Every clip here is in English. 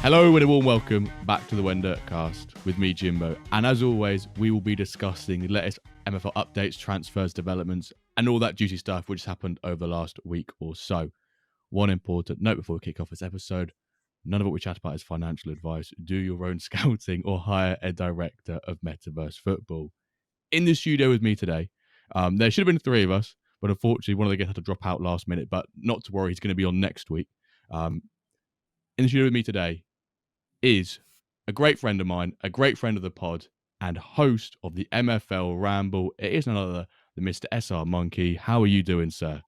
Hello and a warm welcome back to the WenDirkCast with me, Jimbo. And as always, we will be discussing the latest MFL updates, transfers, developments, and all that juicy stuff which has happened over the last week or so. One important note before we kick off this episode: none of what we chat about is financial advice. Do your own scouting or hire a director of Metaverse Football. In the studio with me today, there should have been three of us, but unfortunately one of the guests had to drop out last minute, but not to worry, he's going to be on next week. In the studio with me today is a great friend of mine, a great friend of the pod, and host of the MFL Ramble. It is none other than Mr. SRMonkey. How are you doing, sir?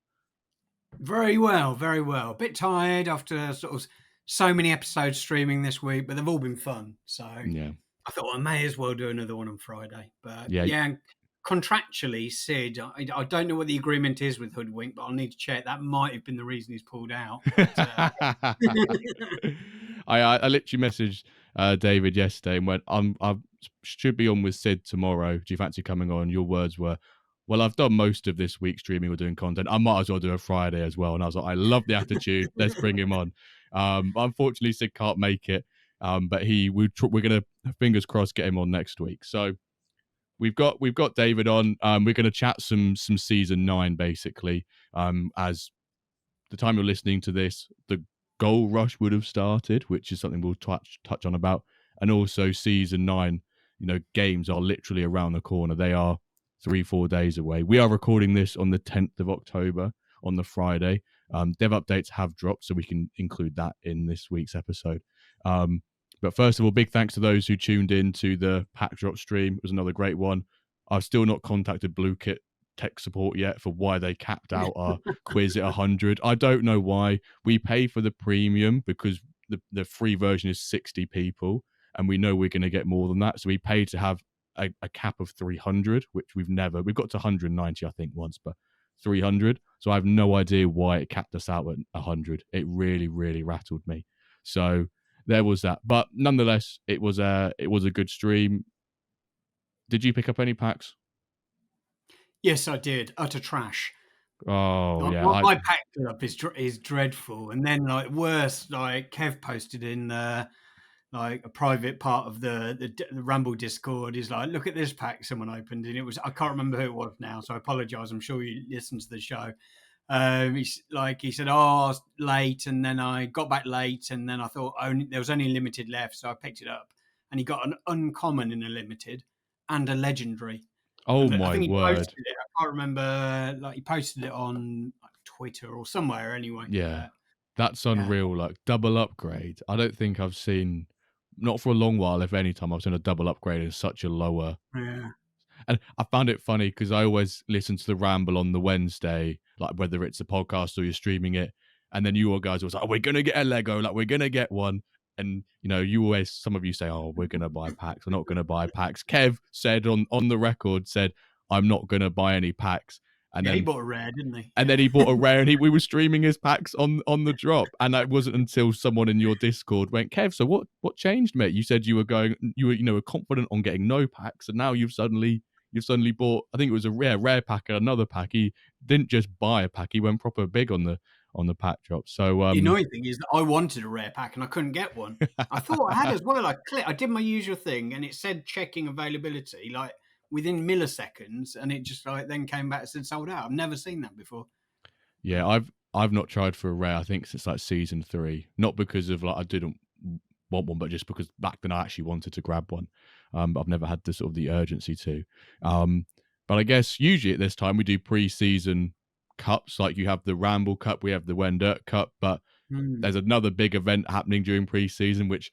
Very well, very well. A bit tired after sort of so many episodes streaming this week, but they've all been fun. So Yeah. I thought I may as well do another one on Friday. But Yeah. Contractually, Sid, I don't know what the agreement is with Hoodwink, but I'll need to check. That might have been the reason he's pulled out. But, I literally messaged David yesterday and went, I should be on with Sid tomorrow. Do you fancy coming on? Your words were, well, I've done most of this week streaming or doing content. I might as well do a Friday as well. And I was like, I love the attitude. Let's bring him on. Unfortunately, Sid can't make it. But we're going to, fingers crossed, get him on next week. So we've got David on. We're going to chat some season 9, basically. As the time you're listening to this, the GoalRush would have started, which is something we'll touch on about. And also season 9, games are literally around the corner. They are 3-4 days away. We are recording this on the 10th of October on the Friday. Dev updates have dropped, so we can include that in this week's episode. But first of all, big thanks to those who tuned in to the pack drop stream. It was another great one. I've still not contacted Blue Kit tech support yet for why they capped out our quiz at 100. I don't know why. We pay for the premium because the free version is 60 people, and we know we're going to get more than that. So we paid to have a cap of 300, which we've got to 190, I think, once, but 300. So I have no idea why it capped us out at 100. It really, really rattled me. So there was that. But nonetheless, it was a good stream. Did you pick up any packs? yes, I did. Utter trash. Oh, yeah. My pack up is dreadful. And then, worse, Kev posted in a private part of the Ramble Discord is like, look at this pack someone opened, and it was, I can't remember who it was now, so I apologize. I'm sure you listened to the show. He said, oh, I was late, and then I got back late, and then I thought there was only limited left, so I picked it up, and he got an uncommon in a limited and a legendary. Oh, and my I think he word! Posted it. I can't remember. He posted it on Twitter or somewhere anyway. Yeah, that's unreal. Yeah. Double upgrade. I don't think I've seen, not for a long while, if any time, I've seen a double upgrade in such a lower. Yeah. And I found it funny because I always listen to the Ramble on the Wednesday, whether it's a podcast or you're streaming it, and then you all guys was like, oh, we're gonna get a Lego, we're gonna get one. And you always, some of you say, oh, we're gonna buy packs, we're not gonna buy packs. Kev said on the record, I'm not gonna buy any packs. And then he bought a rare, didn't he? And then he bought a rare, and we were streaming his packs on the drop. And it wasn't until someone in your Discord went, Kev, so what changed, mate? You said you were confident on getting no packs, and now you've suddenly bought, I think it was a rare pack and another pack. He didn't just buy a pack, he went proper big on the pack drop. So the annoying thing is that I wanted a rare pack and I couldn't get one. I thought I had as well. I did my usual thing, and it said checking availability within milliseconds, and it just then came back and said sold out. I've never seen that before. Yeah, I've not tried for a rare, I think, since season 3. Not because of I didn't want one, but just because back then I actually wanted to grab one. But I've never had the urgency to. But I guess usually at this time we do pre-season cups. You have the Ramble Cup, we have the WenDirk Cup, but there's another big event happening during pre-season, which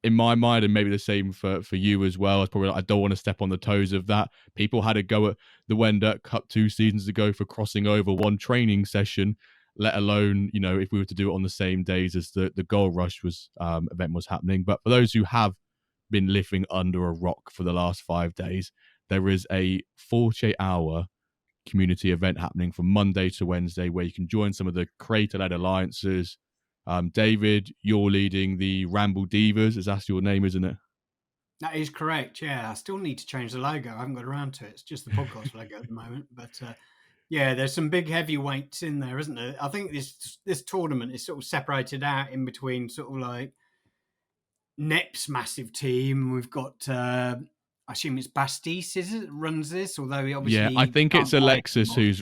in my mind, and maybe the same for you as well, it's probably I don't want to step on the toes of that. People had a go at the WenDirk Cup 2 seasons ago for crossing over one training session, let alone, if we were to do it on the same days as the GoalRush event was happening. But for those who have been living under a rock for the last 5 days, there is a 48-hour community event happening from Monday to Wednesday where you can join some of the creator-led alliances. David, you're leading the Ramble Divas. Is that your name, isn't it? That is correct. Yeah, I still need to change the logo. I haven't got around to it. It's just the podcast logo at the moment. But yeah, there's some big heavyweights in there, isn't there? I think this tournament is sort of separated out in between sort of like Nep's massive team. We've got, I assume it's Bastis, is it, that runs this? Although he Yeah, I obviously think can't it's play Alexis anymore.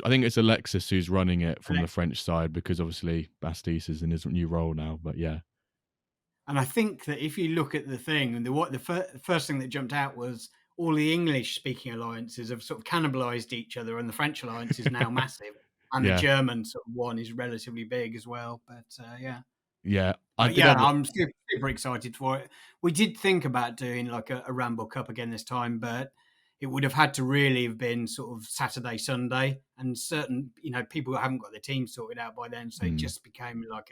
who's running it from the French side, because obviously Bastisse is in his new role now. But yeah. And I think that if you look at the thing, and the first thing that jumped out was all the English-speaking alliances have sort of cannibalized each other, and the French alliance is now massive, and the Yeah. German sort of one is relatively big as well. But yeah. Yeah. I But did yeah, have I'm super excited for it. We did think about doing like a Ramble Cup again this time, but it would have had to really have been sort of Saturday, Sunday, and certain, people haven't got their team sorted out by then, so it just became like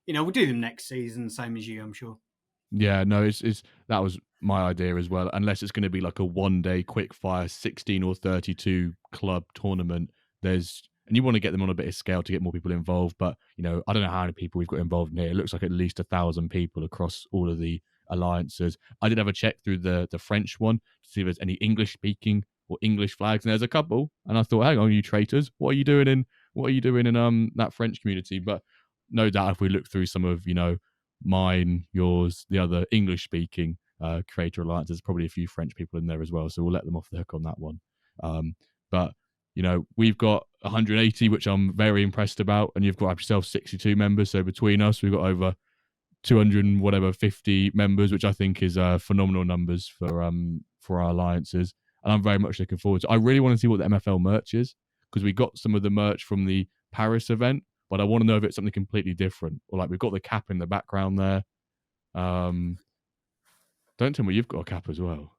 we'll do them next season, same as you, I'm sure. Yeah, no, it's that was my idea as well. Unless it's going to be like a 1 day quick fire 16 or 32 club tournament, and you want to get them on a bit of scale to get more people involved. But I don't know how many people we've got involved in here. It looks like at least 1,000 people across all of the alliances. I did have a check through the French one to see if there's any English speaking or English flags, and there's a couple. And I thought, hang on, you traitors, what are you doing in that French community? But no doubt, if we look through some of mine, yours, the other English speaking creator alliance, there's probably a few French people in there as well, so we'll let them off the hook on that one. But we've got 180, which I'm very impressed about, and you've got yourself 62 members, so between us we've got over 250 members, which I think is phenomenal numbers for our alliances, and I'm very much looking forward to. I really want to see what the MFL merch is, because we got some of the merch from the Paris event, but I want to know if it's something completely different, or like we've got the cap in the background there. Don't tell me you've got a cap as well.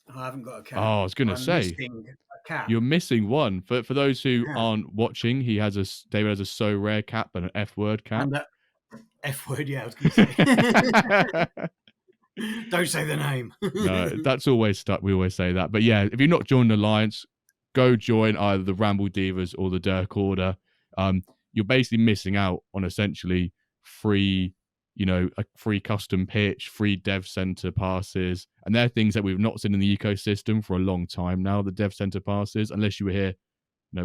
I haven't got a cap. Oh, I was gonna I'm say missing a cap. you're missing one. For those who aren't watching, David has a so rare cap and an F word cap. And F word, yeah, I was going to say. Don't say the name. No, that's always stuck. We always say that. But yeah, if you're not joined the alliance, go join either the Ramble Divas or the Dirk Order. You're basically missing out on essentially free, a free custom pitch, free dev center passes, and they're things that we've not seen in the ecosystem for a long time now. The dev center passes, unless you were here,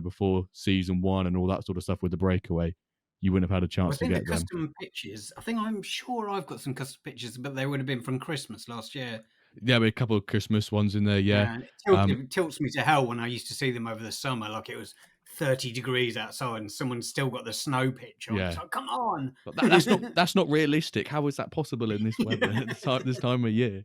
before season 1 and all that sort of stuff with the breakaway, you wouldn't have had a chance to get them. Custom pitches. I'm sure I've got some custom pitches, but they would have been from Christmas last year. Yeah, a couple of Christmas ones in there. Yeah, it tilts me to hell when I used to see them over the summer. Like it was 30 degrees outside, and someone's still got the snow pitch on. Yeah. It's like, come on, that's not realistic. How is that possible in this weather at this time of year?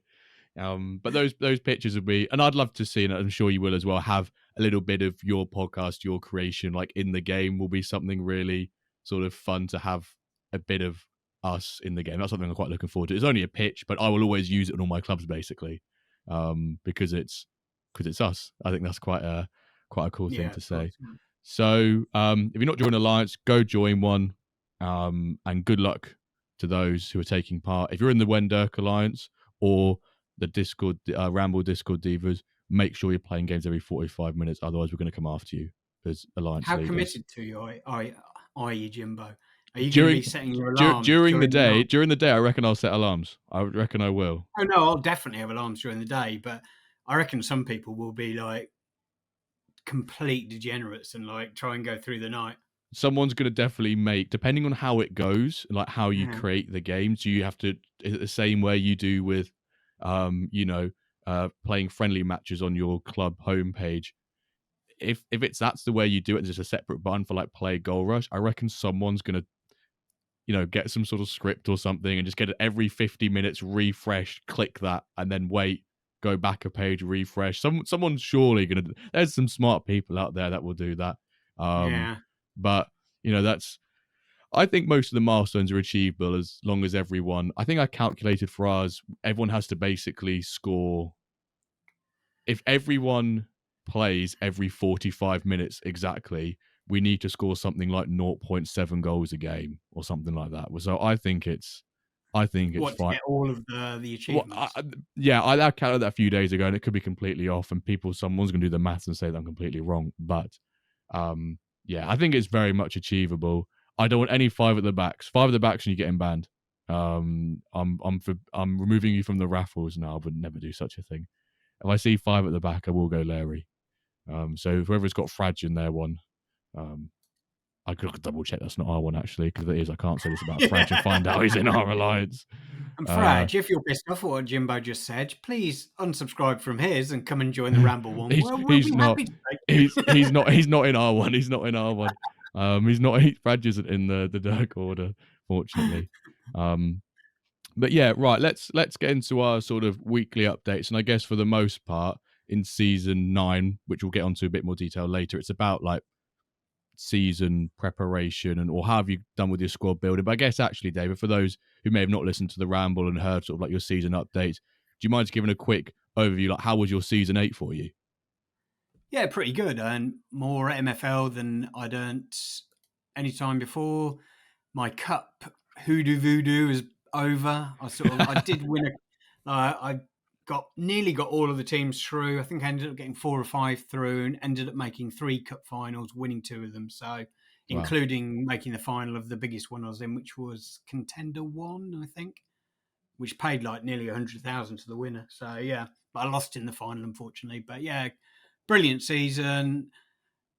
But those pictures would be, and I'd love to see, and I'm sure you will as well, have a little bit of your podcast, your creation, like in the game, will be something really sort of fun to have a bit of us in the game. That's something I'm quite looking forward to. It's only a pitch, but I will always use it in all my clubs basically, because it's us. I think that's quite a cool thing to say. Course, yeah. So if you're not joining Alliance, go join one, and good luck to those who are taking part. If you're in the WenDirk Alliance or the Discord Ramble Discord Divas, make sure you're playing games every 45 minutes. Otherwise, we're going to come after you as Alliance How leaders. Committed to you are you, Jimbo? Are you going to be setting your alarms during the day? During the day, I reckon I'll set alarms. I reckon I will. Oh no, I'll definitely have alarms during the day, but I reckon some people will be like complete degenerates and like try and go through the night. Someone's going to definitely make, depending on how it goes, like how you create the games, you have to, is it the same way you do with playing friendly matches on your club homepage? If that's the way you do it, there's just a separate button for like play GoalRush. I reckon someone's gonna, get some sort of script or something and just get it every 50 minutes refresh, click that, and then wait, go back a page, refresh. Someone's surely gonna. There's some smart people out there that will do that. But that's. I think most of the milestones are achievable as long as everyone. I think I calculated for ours, everyone has to basically score. If everyone plays every 45 minutes exactly, we need to score something like 0.7 goals a game or something like that. So I think it's fine. To get all of the achievements. I calculated that a few days ago, and it could be completely off, and someone's going to do the maths and say that I'm completely wrong. But I think it's very much achievable. I don't want any 5 at the backs. 5 at the backs and you're getting banned. I'm removing you from the raffles now. I would never do such a thing. If I see 5 at the back, I will go Larry. So whoever's got Fradge in their one, I could double check that's not our one actually, because if it is, I can't say this about Fradge and find out he's in our alliance. And Fradge, if you're pissed off at what Jimbo just said, please unsubscribe from his and come and join the Ramble one. We'll be happy to take you. He's not in our one. He's not in our one. Fradge isn't in the Dirk order, fortunately. But yeah, right. Let's get into our sort of weekly updates, and I guess for the most part in season 9, which we'll get onto a bit more detail later, it's about like season preparation and or how have you done with your squad building. But I guess actually, David, for those who may have not listened to the Ramble and heard sort of like your season updates, do you mind just giving a quick overview? Like, how was your season 8 for you? Yeah, pretty good. I earned more MFL than I'd earned any time before. My cup hoodoo voodoo is over. I did win I nearly got all of the teams through. I think I ended up getting 4 or 5 through and ended up making 3 cup finals, winning 2 of them. So, including making the final of the biggest one I was in, which was Contender 1, I think, which paid like nearly 100,000 to the winner. So yeah, but I lost in the final, unfortunately. But yeah, brilliant season.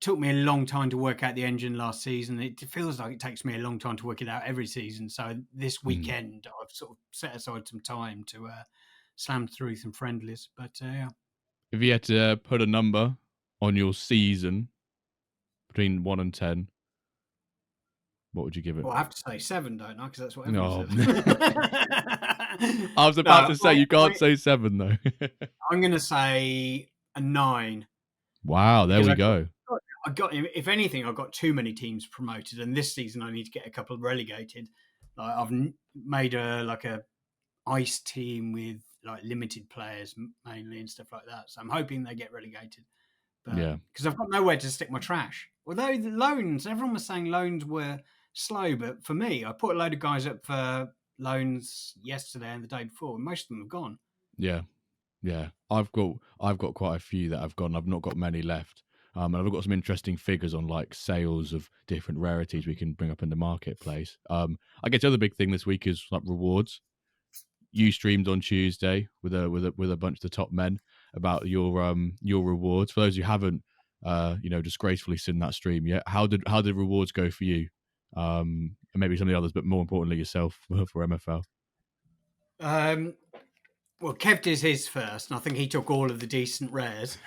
Took me a long time to work out the engine last season. It feels like it takes me a long time to work it out every season. So this weekend, I've sort of set aside some time to slam through some friendlies. But yeah. If you had to put a number on your season between 1 and 10, what would you give it? Well, I have to say 7, don't I? Because that's what No. everyone says. I was about to say, you can't say 7, though. I'm going to say a 9. Wow, there we go. I got, if anything, I got too many teams promoted, and this season I need to get a couple relegated. Like I've made a ice team with like limited players mainly and stuff like that. So I'm hoping they get relegated. But, yeah, because I've got nowhere to stick my trash. Although the loans, everyone was saying loans were slow, but for me, I put a load of guys up for loans yesterday and the day before, and most of them have gone. Yeah. I've got quite a few that have gone. I've not got many left. And I've got some interesting figures on like sales of different rarities we can bring up in the marketplace. I guess the other big thing this week is like rewards. You streamed on Tuesday with a bunch of the top men about your rewards. For those who haven't disgracefully seen that stream yet, how did rewards go for you? And maybe some of the others, but more importantly yourself for MFL. Well, Kev did his first, and I think he took all of the decent rares.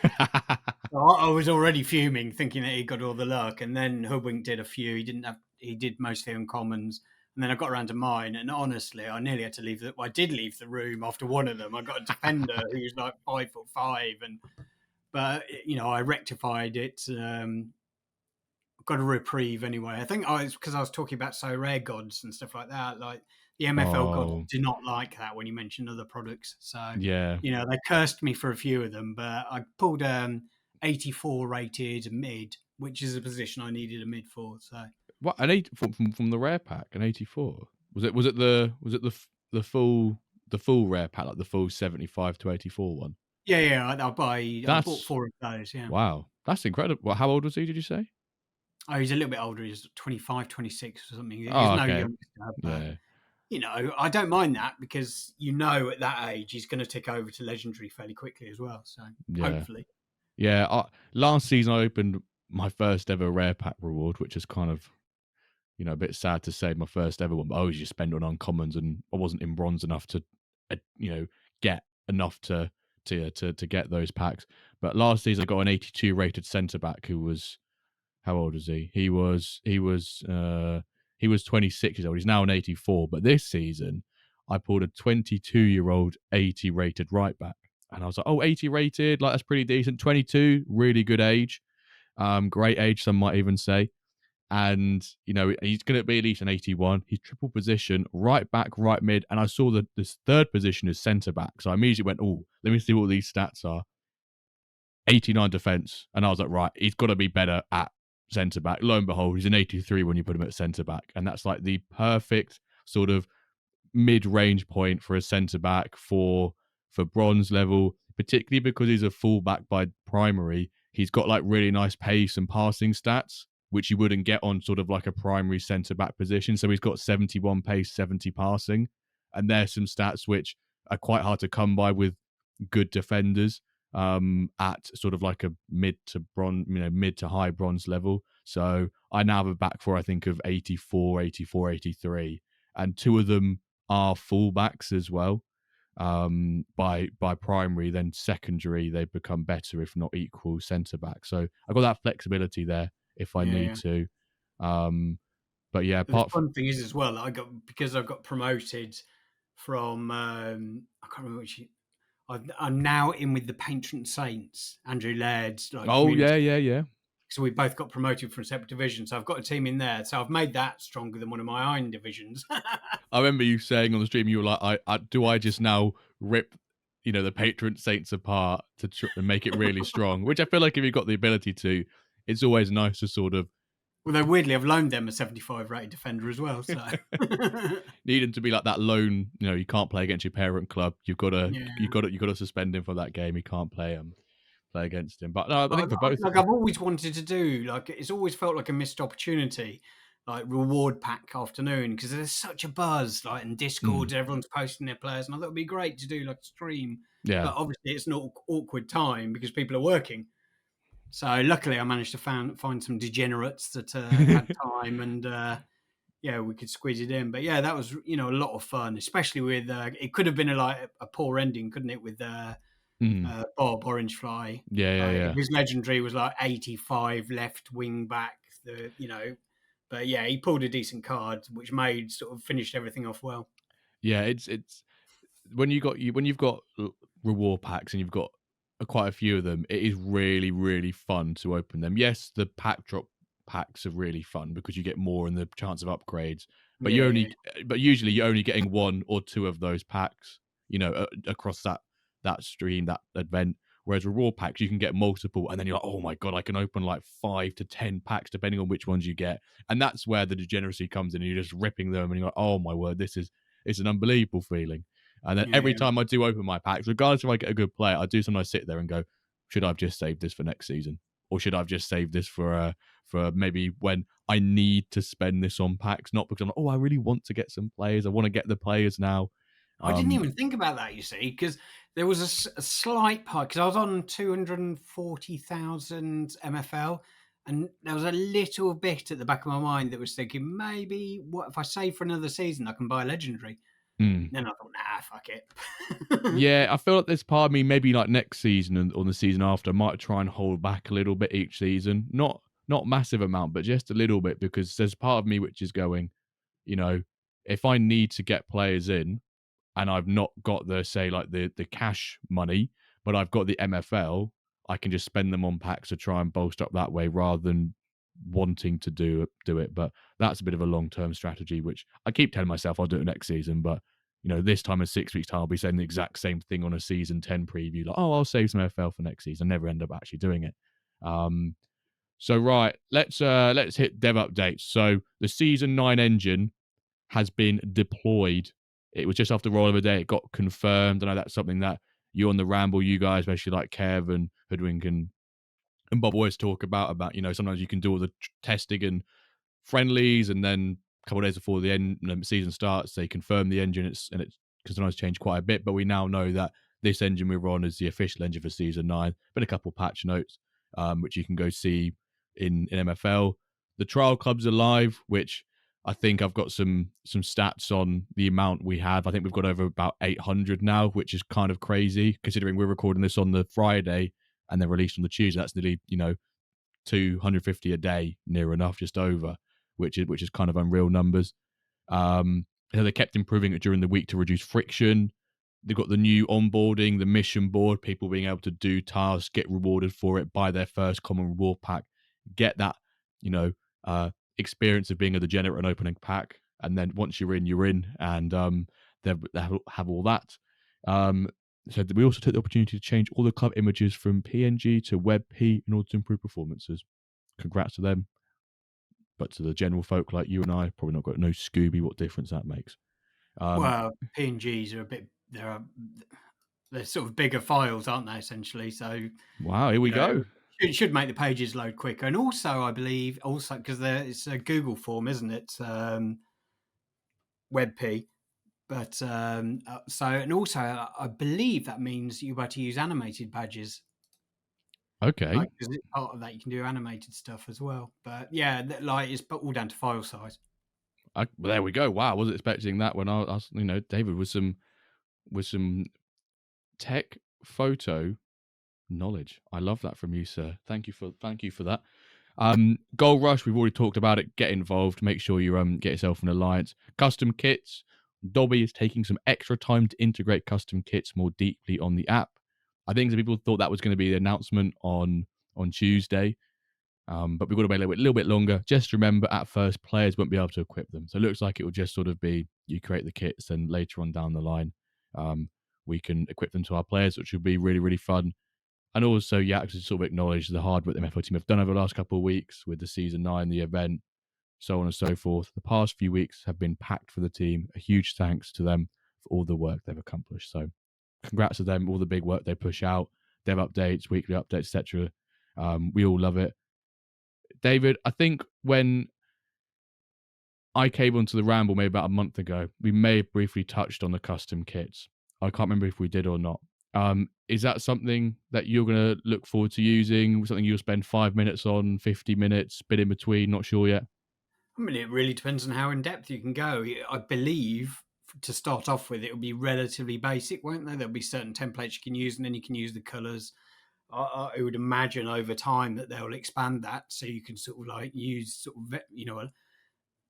So I was already fuming, thinking that he got all the luck, and then Hoodwink did a few. He did mostly uncommons, and then I got around to mine, and honestly, I nearly had to leave. I did leave the room after one of them. I got a defender who was like 5'5", but I rectified it. Got a reprieve anyway. I think because I was talking about so rare gods and stuff like that, like. The MFL gods do not like that when you mention other products. So, yeah, they cursed me for a few of them, but I pulled 84 rated mid, which is a position I needed a mid for. So, what an 8 from the rare pack, an 84. Was it the full rare pack, like the full 75 to 84 one? Yeah. I bought 4 of those. Yeah. Wow, that's incredible. Well, how old was he? Did you say? Oh, he's a little bit older. He's 25, 26 or something. He's no youngster, but. Yeah. I don't mind that because at that age he's going to tick over to legendary fairly quickly as well. So hopefully, last season I opened my first ever rare pack reward, which is kind of a bit sad to say, my first ever one. But I always just spend on uncommons, and I wasn't in bronze enough to get enough to get those packs. But last season I got an 82 rated centre back who was, how old is he? He was 26 years old. He's now an 84. But this season, I pulled a 22-year-old 80 rated right back. And I was like, 80 rated, like that's pretty decent. 22, really good age. Great age, some might even say. And, he's going to be at least an 81. He's triple position, right back, right mid. And I saw that this third position is centre back. So I immediately went, let me see what these stats are. 89 defence. And I was like, right, he's got to be better at centre back. Lo and behold, he's an 83 when you put him at centre back, and that's like the perfect sort of mid-range point for a centre back for bronze level, particularly because he's a fullback by primary. He's got like really nice pace and passing stats, which you wouldn't get on sort of like a primary centre back position. So he's got 71 pace, 70 passing, and there's some stats which are quite hard to come by with good defenders at sort of like a mid to high bronze level. So I now have a back four, I think, of 84, 84, 83, and two of them are fullbacks as well. By primary, then secondary, they become better if not equal centre back. So I've got that flexibility there if I need Yeah. to. But yeah, The apart from fun thing is as well, because I got promoted from I can't remember which. I'm now in with the Patron Saints, Andrew Laird's like oh community. yeah. So we both got promoted from separate divisions. So I've got a team in there. So I've made that stronger than one of my own divisions. I remember you saying on the stream, you were like, I just now rip, the patron saints apart and make it really strong?" Which I feel like if you've got the ability to, it's always nice to sort of Although weirdly, I've loaned them a 75 rated defender as well. So need him to be like that lone. You can't play against your parent club. You've got to, yeah. you've got to suspend him for that game. You can't play against him. But no, I think for both, Like I've always wanted to do, like it's always felt like a missed opportunity, like reward pack afternoon, because there's such a buzz, like in Discord, everyone's posting their players, and I thought it'd be great to do like a stream. yeah. But obviously, it's not awkward time because people are working. So luckily, I managed to find some degenerates that had time, and yeah, we could squeeze it in. But yeah, that was a lot of fun, especially with it could have been a poor ending, couldn't it? With Bob Orangefly, Yeah. his legendary was like 85 left wing back. But yeah, he pulled a decent card, which made sort of finished everything off well. Yeah, it's when you've got reward packs and you've got quite a few of them, it is really really fun to open them. Yes, the pack drop packs are really fun because you get more and the chance of upgrades, but Yeah, but usually you're only getting one or two of those packs, across that stream, that event. Whereas reward packs, you can get multiple, and then you're like, oh my god, I can open like 5 to 10 packs depending on which ones you get, and that's where the degeneracy comes in. And you're just ripping them, and you're like, oh my word, it's an unbelievable feeling. And then every yeah. time I do open my packs, regardless if I get a good player, I do sometimes sit there and go, should I have just saved this for next season? Or should I have just saved this for maybe when I need to spend this on packs? Not because I'm like, oh, I really want to get some players. I want to get the players now. I didn't even think about that, you see, because there was a slight part, because I was on 240,000 MFL, and there was a little bit at the back of my mind that was thinking, maybe, what if I save for another season, I can buy a legendary? Mm. Then I thought, nah, fuck it. Yeah, I feel like there's part of me maybe like next season or the season after might try and hold back a little bit each season. Not massive amount, but just a little bit, because there's part of me which is going, if I need to get players in and I've not got the cash money, but I've got the MFL, I can just spend them on packs to try and bolster up that way rather than wanting to do it. But that's a bit of a long-term strategy, which I keep telling myself I'll do it next season, but this time in 6 weeks' time, I'll be saying the exact same thing on a season 10 preview. Like, oh, I'll save some MFL for next season. I never end up actually doing it. So right, let's hit dev updates. So the season 9 engine has been deployed. It was just after rollover day. It got confirmed. I know that's something that you on the Ramble, you guys, especially like Kev and Hoodwink and Bob always talk about, sometimes you can do all the testing and friendlies, and then a couple of days before the end season starts, they confirm the engine. And it can sometimes change quite a bit, but we now know that this engine we're on is the official engine for season 9. Been a couple of patch notes, which you can go see in MFL. The trial clubs are live, which I think I've got some stats on the amount we have. I think we've got over about 800 now, which is kind of crazy considering we're recording this on the Friday and they're released on the Tuesday. That's nearly 250 a day, near enough, just over, which is kind of unreal numbers. So they kept improving it during the week to reduce friction. They've got the new onboarding, the mission board, people being able to do tasks, get rewarded for it, buy their first common reward pack, get that, experience of being a degenerate and opening pack. And then once you're in, and they have all that. So we also took the opportunity to change all the club images from PNG to WebP in order to improve performances. Congrats to them. But to the general folk like you and I, probably not got no Scooby what difference that makes. Well, PNGs are they're sort of bigger files, aren't they, essentially? So, Wow, here we go. It should make the pages load quicker, and also I believe also because it's a Google form, isn't it? WebP. But and also I believe that means you're about to use animated badges. Okay. Like, 'cause it's part of that, you can do animated stuff as well. But yeah, like it's all down to file size. Well, there we go. Wow, I wasn't expecting that when I was, David with some tech photo knowledge. I love that from you, sir. Thank you for that. GoalRush, we've already talked about it. Get involved. Make sure you get yourself an alliance. Custom kits. Dobby is taking some extra time to integrate custom kits more deeply on the app. I think some people thought that was going to be the announcement on Tuesday, but we've got to wait a little bit longer. Just remember, at first, players won't be able to equip them. So it looks like it will just sort of be you create the kits, and later on down the line, um, we can equip them to our players, which would be really, really fun. And also, yeah, to sort of acknowledge the hard work the MFL team have done over the last couple of weeks with the Season 9, the event, so on and so forth. The past few weeks have been packed for the team. A huge thanks to them for all the work they've accomplished. So congrats to them, all the big work they push out, dev updates, weekly updates, etc. We all love it. David, I think when I came onto the Ramble maybe about a month ago, we may have briefly touched on the custom kits. I can't remember if we did or not. Is that something that you're going to look forward to using? Something you'll spend 5 minutes on, 50 minutes, bit in between? Not sure yet. I mean, it really depends on how in depth you can go. I believe to start off with, it will be relatively basic, won't there? There'll be certain templates you can use, and then you can use the colors. I would imagine over time that they'll expand that, so you can sort of like use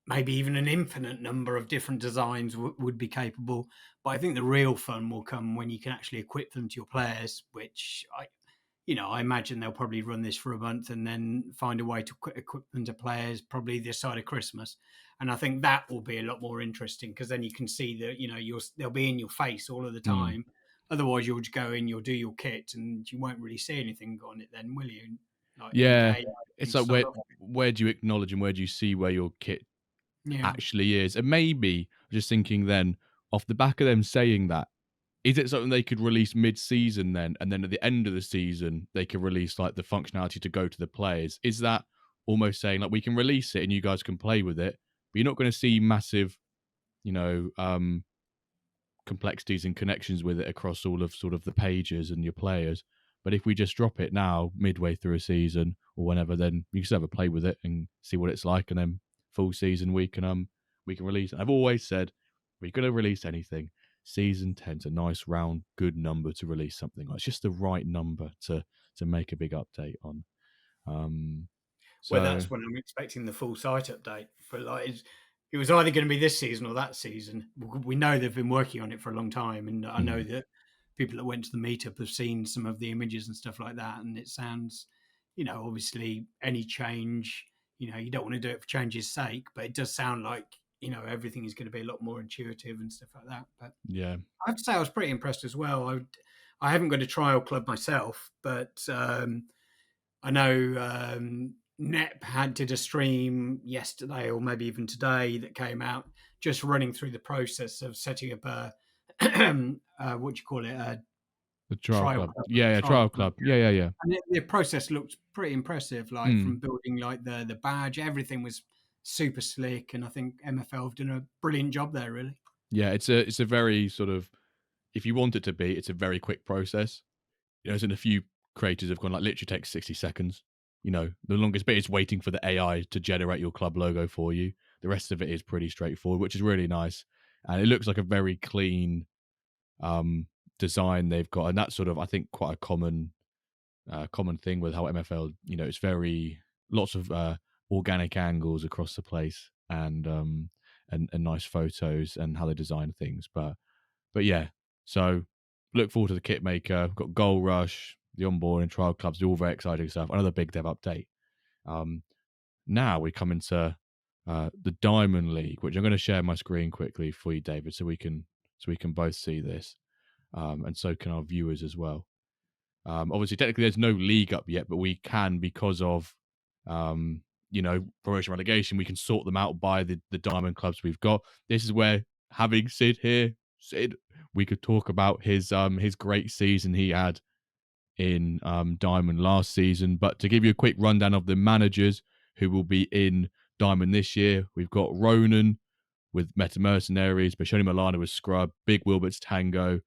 maybe even an infinite number of different designs would be capable. But I think the real fun will come when you can actually equip them to your players, which I imagine they'll probably run this for a month and then find a way to equip them to players probably this side of Christmas. And I think that will be a lot more interesting because then you can see that they'll be in your face all of the Mm. time. Otherwise, you'll just go in, you'll do your kit, and you won't really see anything on it. Then, will you? Like any Yeah, AI it's can like start where off. where do you acknowledge and where do you see where your kit Yeah. actually is? And maybe just thinking then, off the back of them saying that, is it something they could release mid-season then, and then at the end of the season they could release like the functionality to go to the players? Is that almost saying like we can release it and you guys can play with it, but you're not going to see massive, you know, complexities and connections with it across all of sort of the pages and your players. But if we just drop it now, midway through a season or whenever, then you can still have a play with it and see what it's like, and then full season we can release it. I've always said we're going to release anything. Season 10's a nice round good number to release something. It's just the right number to make a big update on. Um, Well, so that's when I'm expecting the full site update. But like, it was either going to be this season or that season. We know they've been working on it for a long time, and I know mm, that people that went to the meetup have seen some of the images and stuff like that. And it sounds, obviously any change, you don't want to do it for change's sake, but it does sound like everything is going to be a lot more intuitive and stuff like that. But yeah, I have to say I was pretty impressed as well. I haven't got a trial club myself, but I know Nep did a stream yesterday or maybe even today that came out just running through the process of setting up a what do you call it, a the trial trial club. club. Yeah, Trial trial club. club. Yeah. And the process looked pretty impressive. Like Mm. from building like the badge, everything was super slick, and I think MFL have done a brilliant job there. Really. Yeah, it's a very sort of, if you want it to be, it's a very quick process. There's been a few creators have gone like literally takes 60 seconds. The longest bit is waiting for the AI to generate your club logo for you. The rest of it is pretty straightforward, which is really nice. And it looks like a very clean um, design they've got. And that's sort of, I think, quite a common thing with how MFL, it's very lots of organic angles across the place, and nice photos and how they design things. But yeah, so look forward to the kit maker. We've got GoalRush, the onboarding trial clubs, all very exciting stuff. Another big dev update. Um, Now we come into the Diamond League, which I'm going to share my screen quickly for you, David, so we can both see this, and so can our viewers as well. Obviously, technically, there's no league up yet, but we can because of promotion relegation. We can sort them out by the Diamond clubs we've got. This is where having Sid here, we could talk about his great season he had in Diamond last season. But to give you a quick rundown of the managers who will be in Diamond this year, we've got Ronan with Meta Mercenaries, Bashoni Milano with Scrub, Big Wilbert's Tango,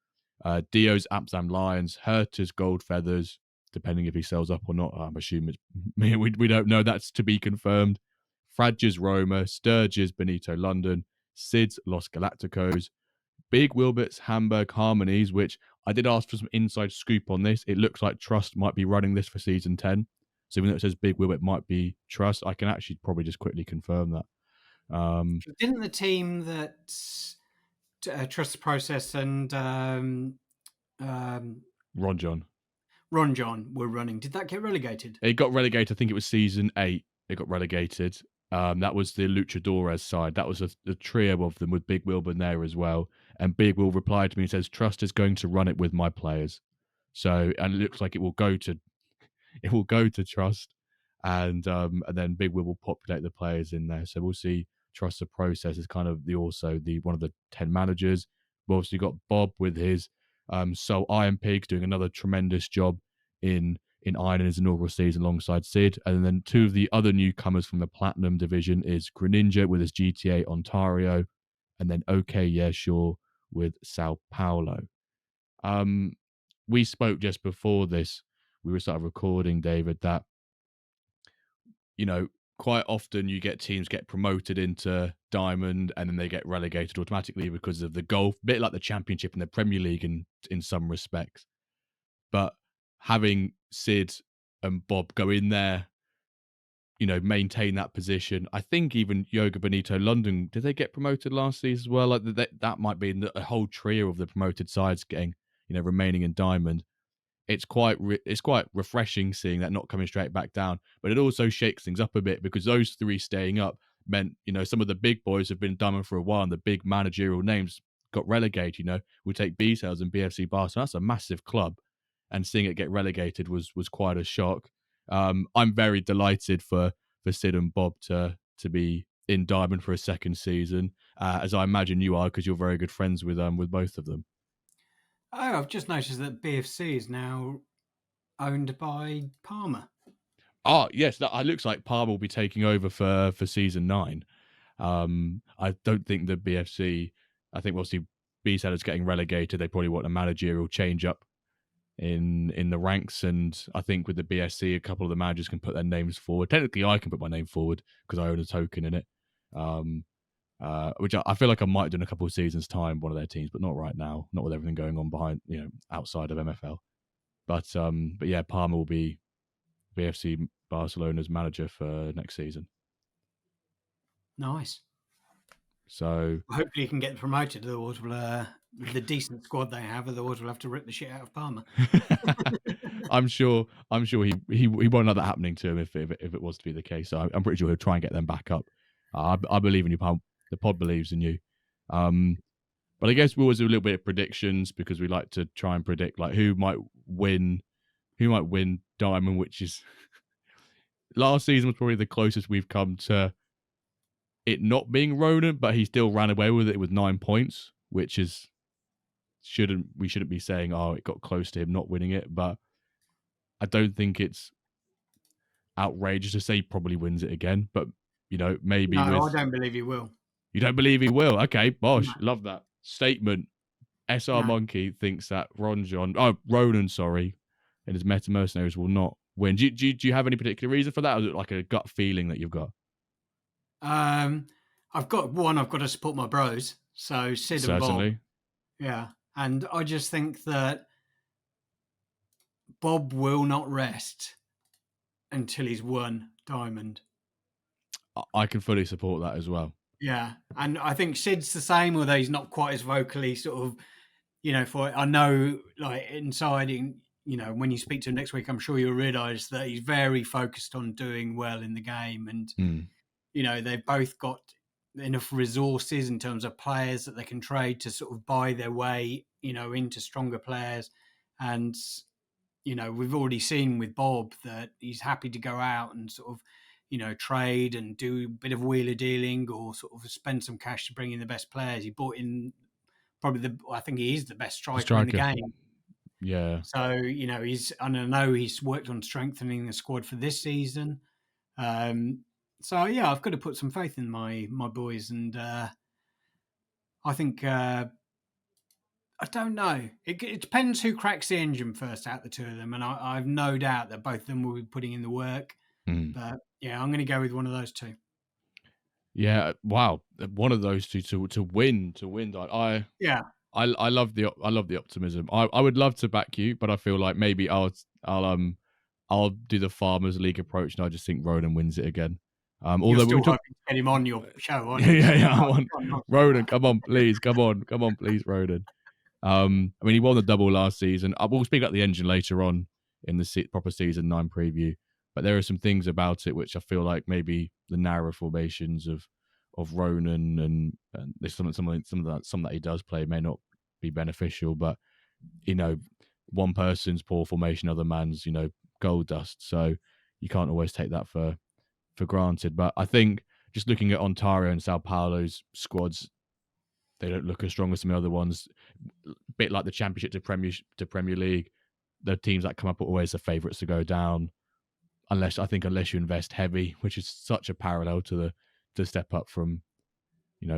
Dio's Amsterdam Lions, Herta's Gold Feathers, depending if he sells up or not. I'm assuming we don't know. That's to be confirmed. Fradge's Roma, Sturge's Benito London, Sid's Los Galacticos, Big Wilbert's Hamburg Harmonies, which I did ask for some inside scoop on this. It looks like Trust might be running this for season 10. So even though it says Big Wilbert might be Trust, I can actually probably just quickly confirm that. Didn't the team that Trust the Process and Ron John were running, did that get relegated? It got relegated. I think it was season 8. It got relegated. That was the Luchadores side. That was a trio of them with Big Wilbur there as well. And Big Will replied to me and says, Trust is going to run it with my players. So, and it looks like it will go to Trust, and then Big Will populate the players in there. So we'll see. Trust the Process is kind of the one of the 10 managers. We've obviously got Bob with his Soul Iron Pigs doing another tremendous job in Iron in his inaugural season alongside Sid. And then 2 of the other newcomers from the Platinum division is Greninja with his GTA Ontario, and then OK Yeah Sure with Sao Paulo. We spoke just before this, we were started recording, David, that quite often you get teams get promoted into Diamond and then they get relegated automatically because of the golf, a bit like the Championship and the Premier League in some respects. But having Sid and Bob go in there, maintain that position. I think even Yoga Benito London, did they get promoted last season as well? Like that might be a whole trio of the promoted sides getting, remaining in Diamond. It's quite refreshing seeing that not coming straight back down, but it also shakes things up a bit because those 3 staying up meant, some of the big boys have been Diamond for a while and the big managerial names got relegated. We take B-Sales and BFC Barcelona. That's a massive club, and seeing it get relegated was quite a shock. I'm very delighted for Sid and Bob to be in Diamond for a second season, as I imagine you are, because you're very good friends with both of them. Oh, I've just noticed that BFC is now owned by Palmer. Oh, yes, that looks like Palmer will be taking over for season 9. I don't think the BFC, I think obviously B-Side is getting relegated. They probably want a managerial change up in the ranks, and I think with the BSC, a couple of the managers can put their names forward. Technically, I can put my name forward because I own a token in it, which I feel like I might do in a couple of seasons' time, one of their teams, but not right now, not with everything going on behind, outside of MFL. But yeah, Palmer will be BFC Barcelona's manager for next season. Nice. So hopefully he can get promoted. Otherwise, with the decent squad they have, otherwise we'll have to rip the shit out of Palmer. I'm sure he won't let that happening to him if it was to be the case. So I'm pretty sure he'll try and get them back up. I believe in you, Palmer. The pod believes in you. But I guess we always do a little bit of predictions because we like to try and predict like who might win Diamond, which is last season was probably the closest we've come to it not being Ronan, but he still ran away with it with 9 points, which is we shouldn't be saying, oh, it got close to him not winning it, but I don't think it's outrageous to say he probably wins it again, but maybe no, I don't believe he will. You don't believe he will? Okay, bosh, no. Love that statement. SRMonkey thinks that Ronan, and his Meta Mercenaries will not win. Do you have any particular reason for that, or is it like a gut feeling that you've got? I've got to support my bros. So Sid Certainly. and Bob. Yeah. And I just think that Bob will not rest until he's won Diamond. I can fully support that as well. Yeah. And I think Sid's the same, although he's not quite as vocally sort of, for it. I know like inside, when you speak to him next week, I'm sure you'll realise that he's very focused on doing well in the game. And, they've both got enough resources in terms of players that they can trade to sort of buy their way, into stronger players. And, we've already seen with Bob that he's happy to go out and sort of, trade and do a bit of wheeler dealing or sort of spend some cash to bring in the best players. He bought in I think he is the best striker in the game. Yeah. So, I know he's worked on strengthening the squad for this season. So yeah, I've got to put some faith in my boys, and I think I don't know. It depends who cracks the engine first out the two of them, and I've no doubt that both of them will be putting in the work. Mm. But yeah, I'm going to go with one of those two. Yeah. Wow. One of those two to win. Yeah, I love the optimism. I would love to back you, but I feel like maybe I'll do the Farmers League approach, and I just think Ronan wins it again. you're Although we still were talking, hoping to get him on your show, aren't yeah, you? yeah, So yeah. I no, want I'm not saying Ronan. that. Come on, please, come on, please, Ronan. I mean, he won the double last season. We'll speak about the engine later on in the proper season 9 preview. But there are some things about it which I feel like maybe the narrow formations of Ronan and there's some that he does play may not be beneficial. But one person's poor formation, other man's gold dust. So you can't always take that for granted. But I think just looking at Ontario and Sao Paulo's squads, they don't look as strong as some other ones. A bit like the Championship to Premier League, the teams that come up are always the favourites to go down. Unless you invest heavy, which is such a parallel to step up from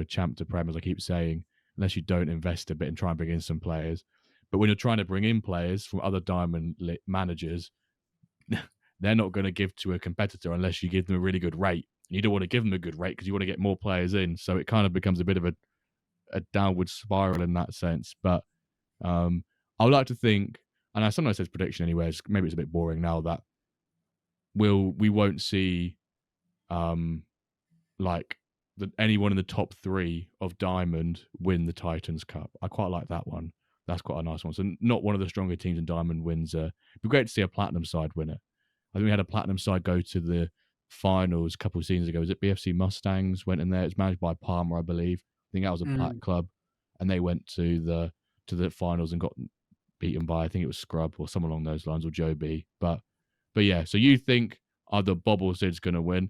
champ to prem, as I keep saying. Unless you don't invest a bit and try and bring in some players, but when you're trying to bring in players from other diamond managers, they're not going to give to a competitor unless you give them a really good rate. And you don't want to give them a good rate because you want to get more players in. So it kind of becomes a bit of a downward spiral in that sense. But I would like to think, and I sometimes says prediction anyways, maybe it's a bit boring now, that we won't see like anyone in the top 3 of Diamond win the Titans Cup. I quite like that one. That's quite a nice one. So not one of the stronger teams in Diamond wins. It'd be great to see a Platinum side win it. I think we had a Platinum side go to the finals a couple of seasons ago. Was it BFC Mustangs went in there? It's managed by Palmer, I believe. I think that was a Plat club, and they went to the finals and got beaten by, I think it was Scrub or someone along those lines, or Joe B. But yeah. So you think either Bob or Sid's going to win?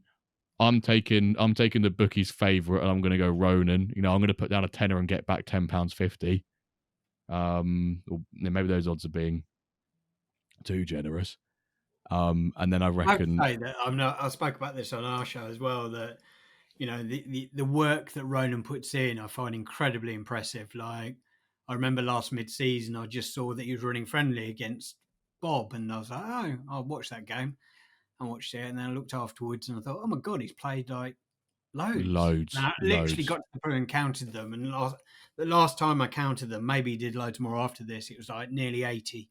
I'm taking the bookie's favourite, and I'm going to go Ronan. I'm going to put down a tenner and get back £10.50. Or maybe those odds are being too generous. And then I reckon I have to say that I spoke about this on our show as well. That the work that Ronan puts in, I find incredibly impressive. Like I remember last mid-season, I just saw that he was running friendly against Bob, and I was like, oh, I'll watch that game. I watched it, and then I looked afterwards, and I thought, oh my god, he's played like loads. And I literally got to the point and counted them, and the last time I counted them, maybe he did loads more after this. It was like nearly 80.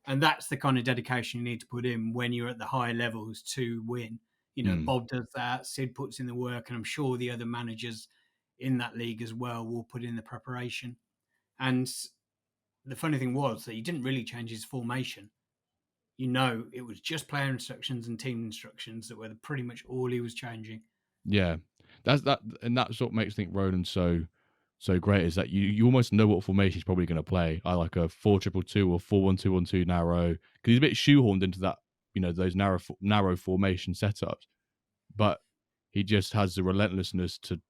And that's the kind of dedication you need to put in when you're at the higher levels to win. Bob does that, Sid puts in the work, and I'm sure the other managers in that league as well will put in the preparation. And the funny thing was that he didn't really change his formation. It was just player instructions and team instructions that were pretty much all he was changing. Yeah, that's that, and that's what makes think Ronan so great, is that you almost know what formation he's probably going to play. I like a 4-2-2 or 4-1-2-1-2 narrow, because he's a bit shoehorned into that, those narrow formation setups, but he just has the relentlessness to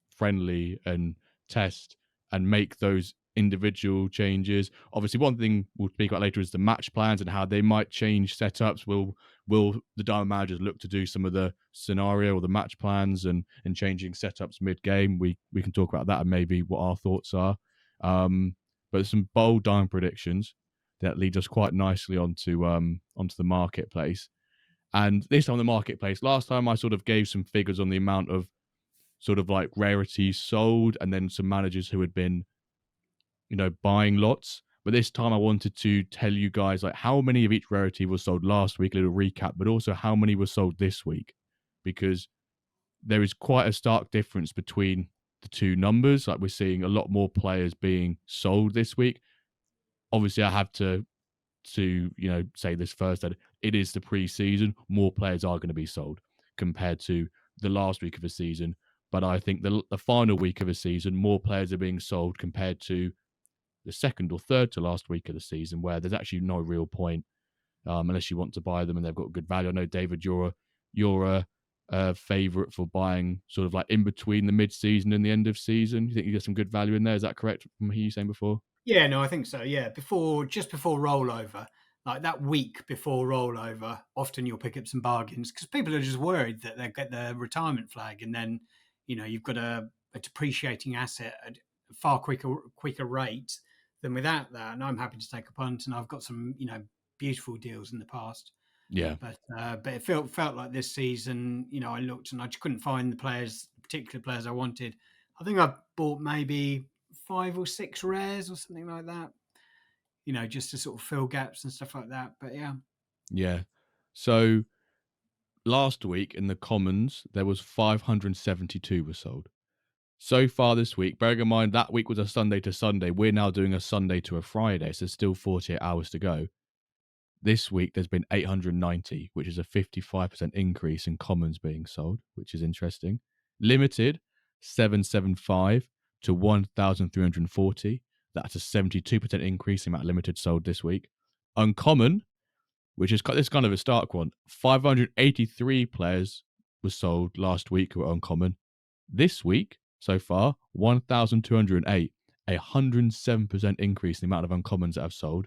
friendly and test and make those individual changes. Obviously, one thing we'll speak about later is the match plans and how they might change setups. Will the Diamond managers look to do some of the scenario or the match plans and changing setups mid-game? We can talk about that and maybe what our thoughts are. But some bold Diamond predictions that lead us quite nicely onto the marketplace. And this time the marketplace, last time I sort of gave some figures on the amount of sort of like rarities sold, and then some managers who had been buying lots. But this time I wanted to tell you guys like how many of each rarity was sold last week, a little recap, but also how many were sold this week, because there is quite a stark difference between the two numbers. Like we're seeing a lot more players being sold this week. Obviously I have to say this first, that it is the pre-season. More players are going to be sold compared to the last week of the season. But I think the final week of the season, more players are being sold compared to the second or third to last week of the season, where there's actually no real point unless you want to buy them and they've got good value. I know, David, you're a favourite for buying sort of like in between the mid-season and the end of season. You think you get some good value in there? Is that correct from you saying before? Yeah, no, I think so. Yeah, just before rollover, like that week before rollover, often you'll pick up some bargains because people are just worried that they'll get their retirement flag, and then you've got a depreciating asset at a far quicker rate than without that. And I'm happy to take a punt, and I've got some beautiful deals in the past. Yeah. But it felt like this season, I looked and I just couldn't find the particular players I wanted. I think I bought maybe 5 or 6 rares or something like that, just to sort of fill gaps and stuff like that. But yeah, Yeah. So last week in the commons, there was 572 were sold. So far this week, bearing in mind that week was a Sunday to Sunday, we're now doing a Sunday to a Friday, so there's still 48 hours to go. This week, there's been 890, which is a 55% increase in commons being sold, which is interesting. Limited, 775 to 1,340. That's a 72% increase in the amount of limited sold this week. Uncommon, which is this kind of a stark one, 583 players was sold last week who were uncommon. This week, so far, 1,208, a 107% increase in the amount of uncommons that have sold.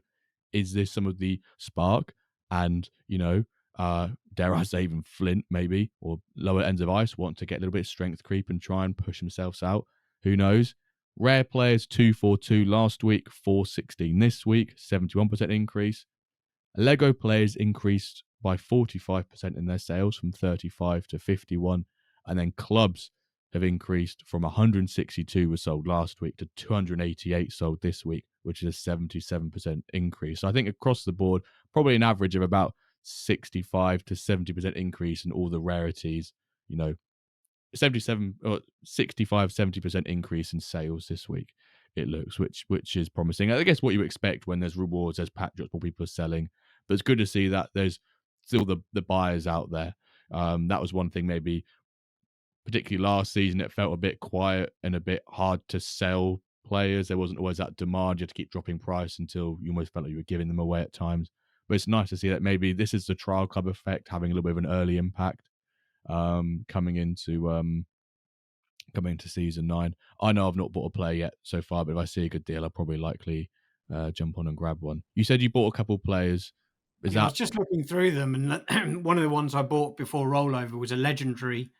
Is this some of the spark and, dare I say even Flint maybe, or lower ends of ice want to get a little bit of strength creep and try and push themselves out? Who knows? Rare players 242 last week, 416 this week, 71% increase. Lego players increased by 45% in their sales from 35 to 51. And then clubs have increased from 162 were sold last week to 288 sold this week, which is a 77% increase. So I think across the board, probably an average of about 65 to 70% increase in all the rarities, 77 or 65, 70% increase in sales this week. It looks, which is promising. I guess what you expect when there's rewards, there's pack drops, more people are selling. But it's good to see that there's still the buyers out there. That was one thing maybe, particularly last season, it felt a bit quiet and a bit hard to sell players. There wasn't always that demand. You had to keep dropping price until you almost felt like you were giving them away at times. But it's nice to see that maybe this is the trial club effect, having a little bit of an early impact coming into season 9. I know I've not bought a player yet so far, but if I see a good deal, I'll probably likely jump on and grab one. You said you bought a couple of players. Is I that was just looking through them, and one of the ones I bought before rollover was a legendary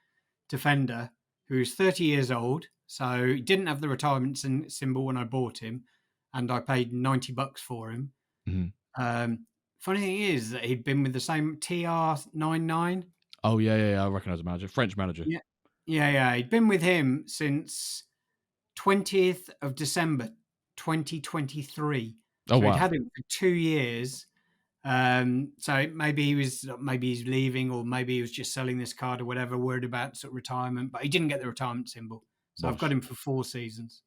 defender who's 30 years old. So he didn't have the retirement symbol when I bought him, and I paid $90 for him. Mhm. Funny thing is that he'd been with the same TR99. Oh yeah, I recognize the manager, French manager. Yeah, yeah. He'd been with him since 20th of December 2023. Oh So he'd wow, had him for 2 years. So maybe he's leaving, or maybe he was just selling this card or whatever, worried about sort of retirement, but he didn't get the retirement symbol. So I've got bosh. him for 4 seasons.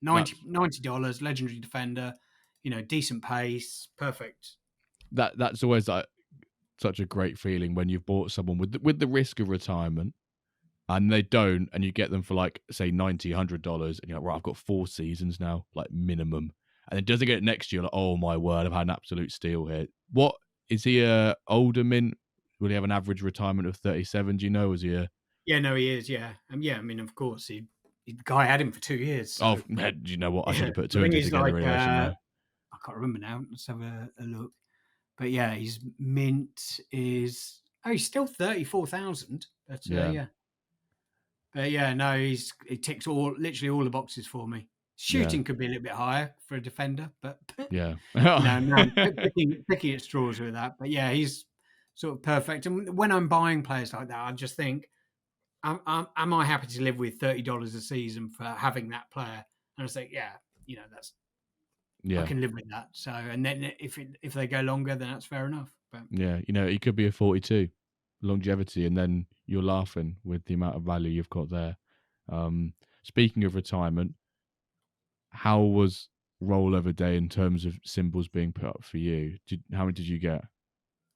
That's $90, legendary defender, decent pace, perfect. that's always like such a great feeling when you've bought someone with the risk of retirement and they don't, and you get them for like say $90, $100, and you're like, right, I've got 4 seasons now, like minimum, and then doesn't get it next year. Like, oh my word, I've had an absolute steal here. What is he a older mint? Will he have an average retirement of 37? Do you know? Is he a Yeah, no, he is. Yeah, yeah. I mean, of course, the guy had him for 2 years. oh? So Do you know what? I should yeah, have put I two and think two he's together like anyway, shouldn't I? I can't remember now. Let's have a look. But yeah, his mint is he's still 34,000. But Yeah, yeah. But yeah, no, he ticks literally all the boxes for me. yeah, Shooting could be a little bit higher for a defender, but yeah. no, picking at straws with that. But yeah, he's sort of perfect. And when I'm buying players like that, I just think, am I happy to live with $30 a season for having that player? And I say, yeah, that's I Yeah, can live with that. So, and then if they go longer, then that's fair enough. But yeah. He could be a 42 longevity, and then you're laughing with the amount of value you've got there. Speaking of retirement, how was rollover day in terms of symbols being put up for you? How many did you get?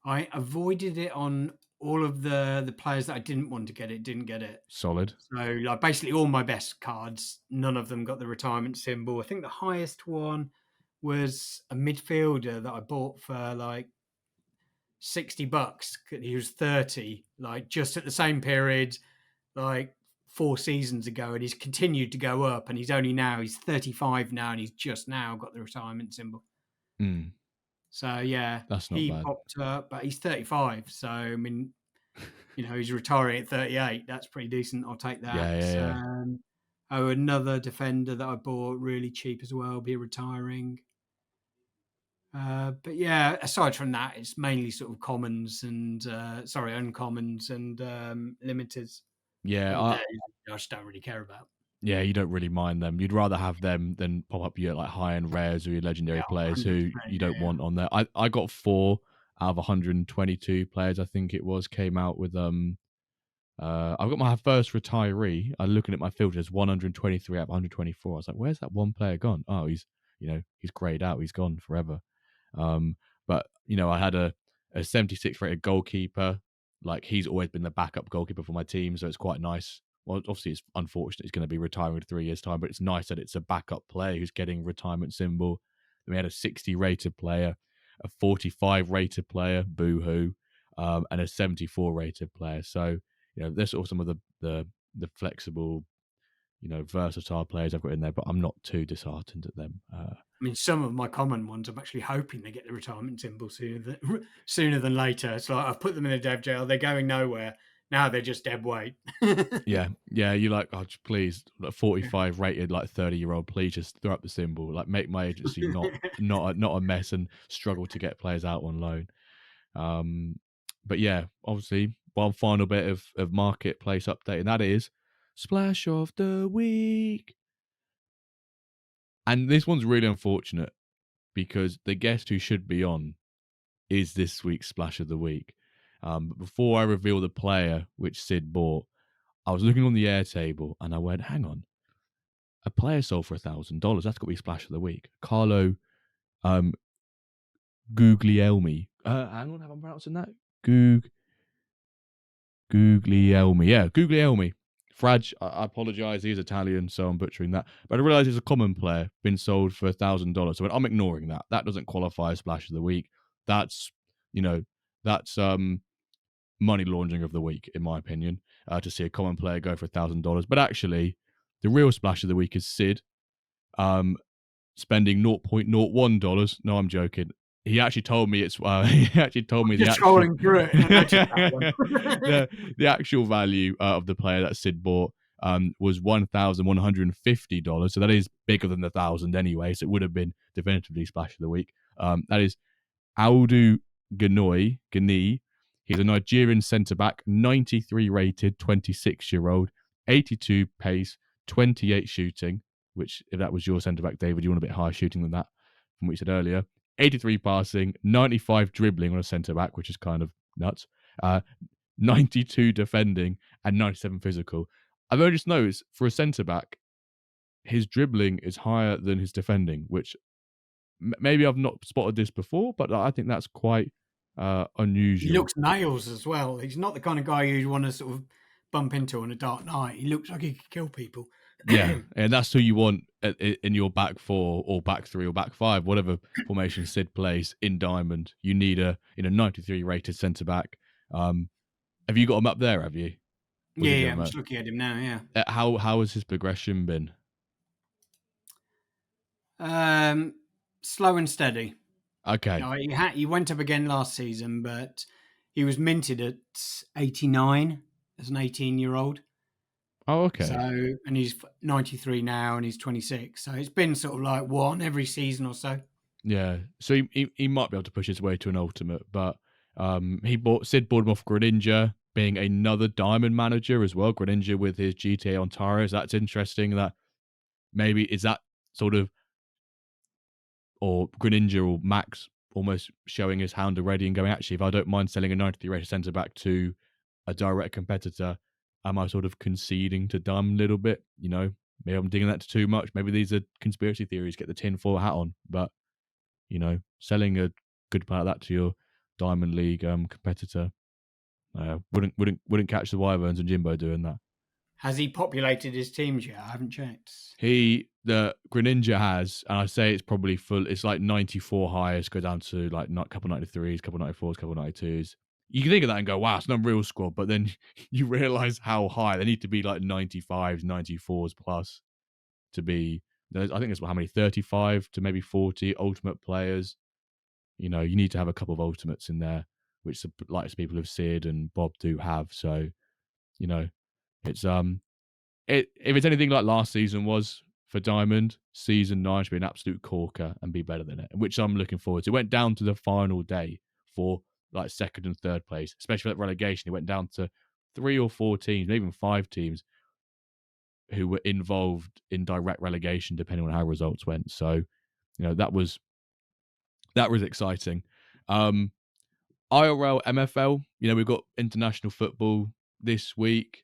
I avoided it on all of the players that I didn't want to get it, didn't get it. Solid. So, like, basically all my best cards, none of them got the retirement symbol. I think the highest one was a midfielder that I bought for like $60. He was 30, like just at the same period, like 4 seasons ago, and he's continued to go up. And he's 35 now, and he's just now got the retirement symbol. Mm, So yeah, that's not he bad. popped up, but he's 35. So I mean, he's retiring at 38. That's pretty decent. I'll take that. Yeah. Another defender that I bought really cheap as well, be retiring. But yeah, aside from that, it's mainly sort of commons and uncommons and limiteds. Yeah, Legendaries, I just don't really care about. yeah, you don't really mind them. You'd rather have them than pop up your like high-end rares or your legendary Yeah, players 100%. who you don't Yeah. want on there. I got 4 out of 122 players, I think it was, came out with I've got my first retiree. I'm looking at my filters, 123 out of 124. I was like, where's that one player gone? Oh, he's grayed out. He's gone forever. But I had a 76 rated goalkeeper. Like, he's always been the backup goalkeeper for my team, so it's quite nice. Well, obviously, it's unfortunate he's going to be retiring in 3 years' time, but it's nice that it's a backup player who's getting retirement symbol. Then we had a 60 rated player, a 45 rated player, boo hoo, and a 74 rated player. So, there's sort of some of the flexible, versatile players I've got in there, but I'm not too disheartened at them. I mean, some of my common ones, I'm actually hoping they get the retirement symbol sooner than later. It's like I've put them in a dev jail. They're going nowhere. Now they're just dead weight. Yeah, you're like, oh, please, like 45 rated, like 30-year-old, please just throw up the symbol, like make my agency not a mess and struggle to get players out on loan. But yeah, obviously, one final bit of marketplace update, and that is Splash of the Week. And this one's really unfortunate because the guest who should be on is this week's Splash of the Week. But before I reveal the player which Sid bought, I was looking on the air table and I went, hang on, a player sold for $1,000. That's got to be Splash of the Week. Carlo Guglielmi. Hang on, have I pronouncing that? Guglielmi. Yeah, Guglielmi. Frag, I apologise, he's Italian, so I'm butchering that. But I realise he's a common player, been sold for $1,000. So I'm ignoring that. That doesn't qualify as Splash of the Week. That's, that's money laundering of the week, in my opinion, to see a common player go for $1,000. But actually, the real Splash of the Week is Sid, spending $0.01. No, I'm joking. He actually told me it's. He actually told me Just scrolling through it, and I noticed that one. the actual value of the player that Sid bought was $1,150. So that is bigger than the 1,000 anyway. So it would have been definitively Splash of the Week. That is Audu Gani. He's a Nigerian centre back, 93 rated, 26-year-old, 82 pace, 28 shooting. Which, if that was your centre back, David, you want a bit higher shooting than that from what you said earlier. 83 passing, 95 dribbling on a centre back, which is kind of nuts. 92 defending, and 97 physical. I've only just noticed for a centre back, his dribbling is higher than his defending, which maybe I've not spotted this before, but I think that's quite unusual. He looks nails as well. He's not the kind of guy you'd want to sort of bump into on a dark night. He looks like he could kill people. Yeah, and that's who you want in your back 4 or back 3 or back 5, whatever formation Sid plays in Diamond. You need a 93 rated centre back. Have you got him up there? Have you? Yeah, I'm just looking at him now. Yeah. How has his progression been? Slow and steady. Okay. He went up again last season, but he was minted at 89 as an 18-year-old. Oh, okay. So, and he's 93 now, and he's 26. So it's been sort of like one every season or so. Yeah. So he might be able to push his way to an ultimate, but Sid bought him off Greninja, being another Diamond manager as well. Greninja with his GTA on Tyrus. That's interesting. That maybe is that sort of, or Greninja or Max almost showing his hand already and going, actually, if I don't mind selling a 93 rated centre back to a direct competitor, am I sort of conceding to Diamond a little bit? Maybe I'm digging that too much. Maybe these are conspiracy theories, get the tinfoil hat on. But, selling a good player like that to your Diamond League competitor wouldn't catch the Wyverns and Jimbo doing that. Has he populated his teams yet? I haven't checked. The Greninja has, and I say it's probably full. It's like 94 highest, go down to like a couple 93s, couple 94s, couple 92s. you can think of that and go, wow, it's an unreal squad. But then you realise how high they need to be, like 95s, 94s plus to be. I think it's how many, 35 to maybe 40 ultimate players. You know, you need to have a couple of ultimates in there, which the likes of people of Sid and Bob do have. So, you know, it's if it's anything like last season was for Diamond, season 9 should be an absolute corker and be better than it, which I'm looking forward to. It went down to the final day for like second and third place, especially at relegation. It went down to 3 or 4 teams, maybe even 5 teams who were involved in direct relegation, depending on how results went. So, you know, that was exciting. IRL, MFL, you know, we've got international football this week.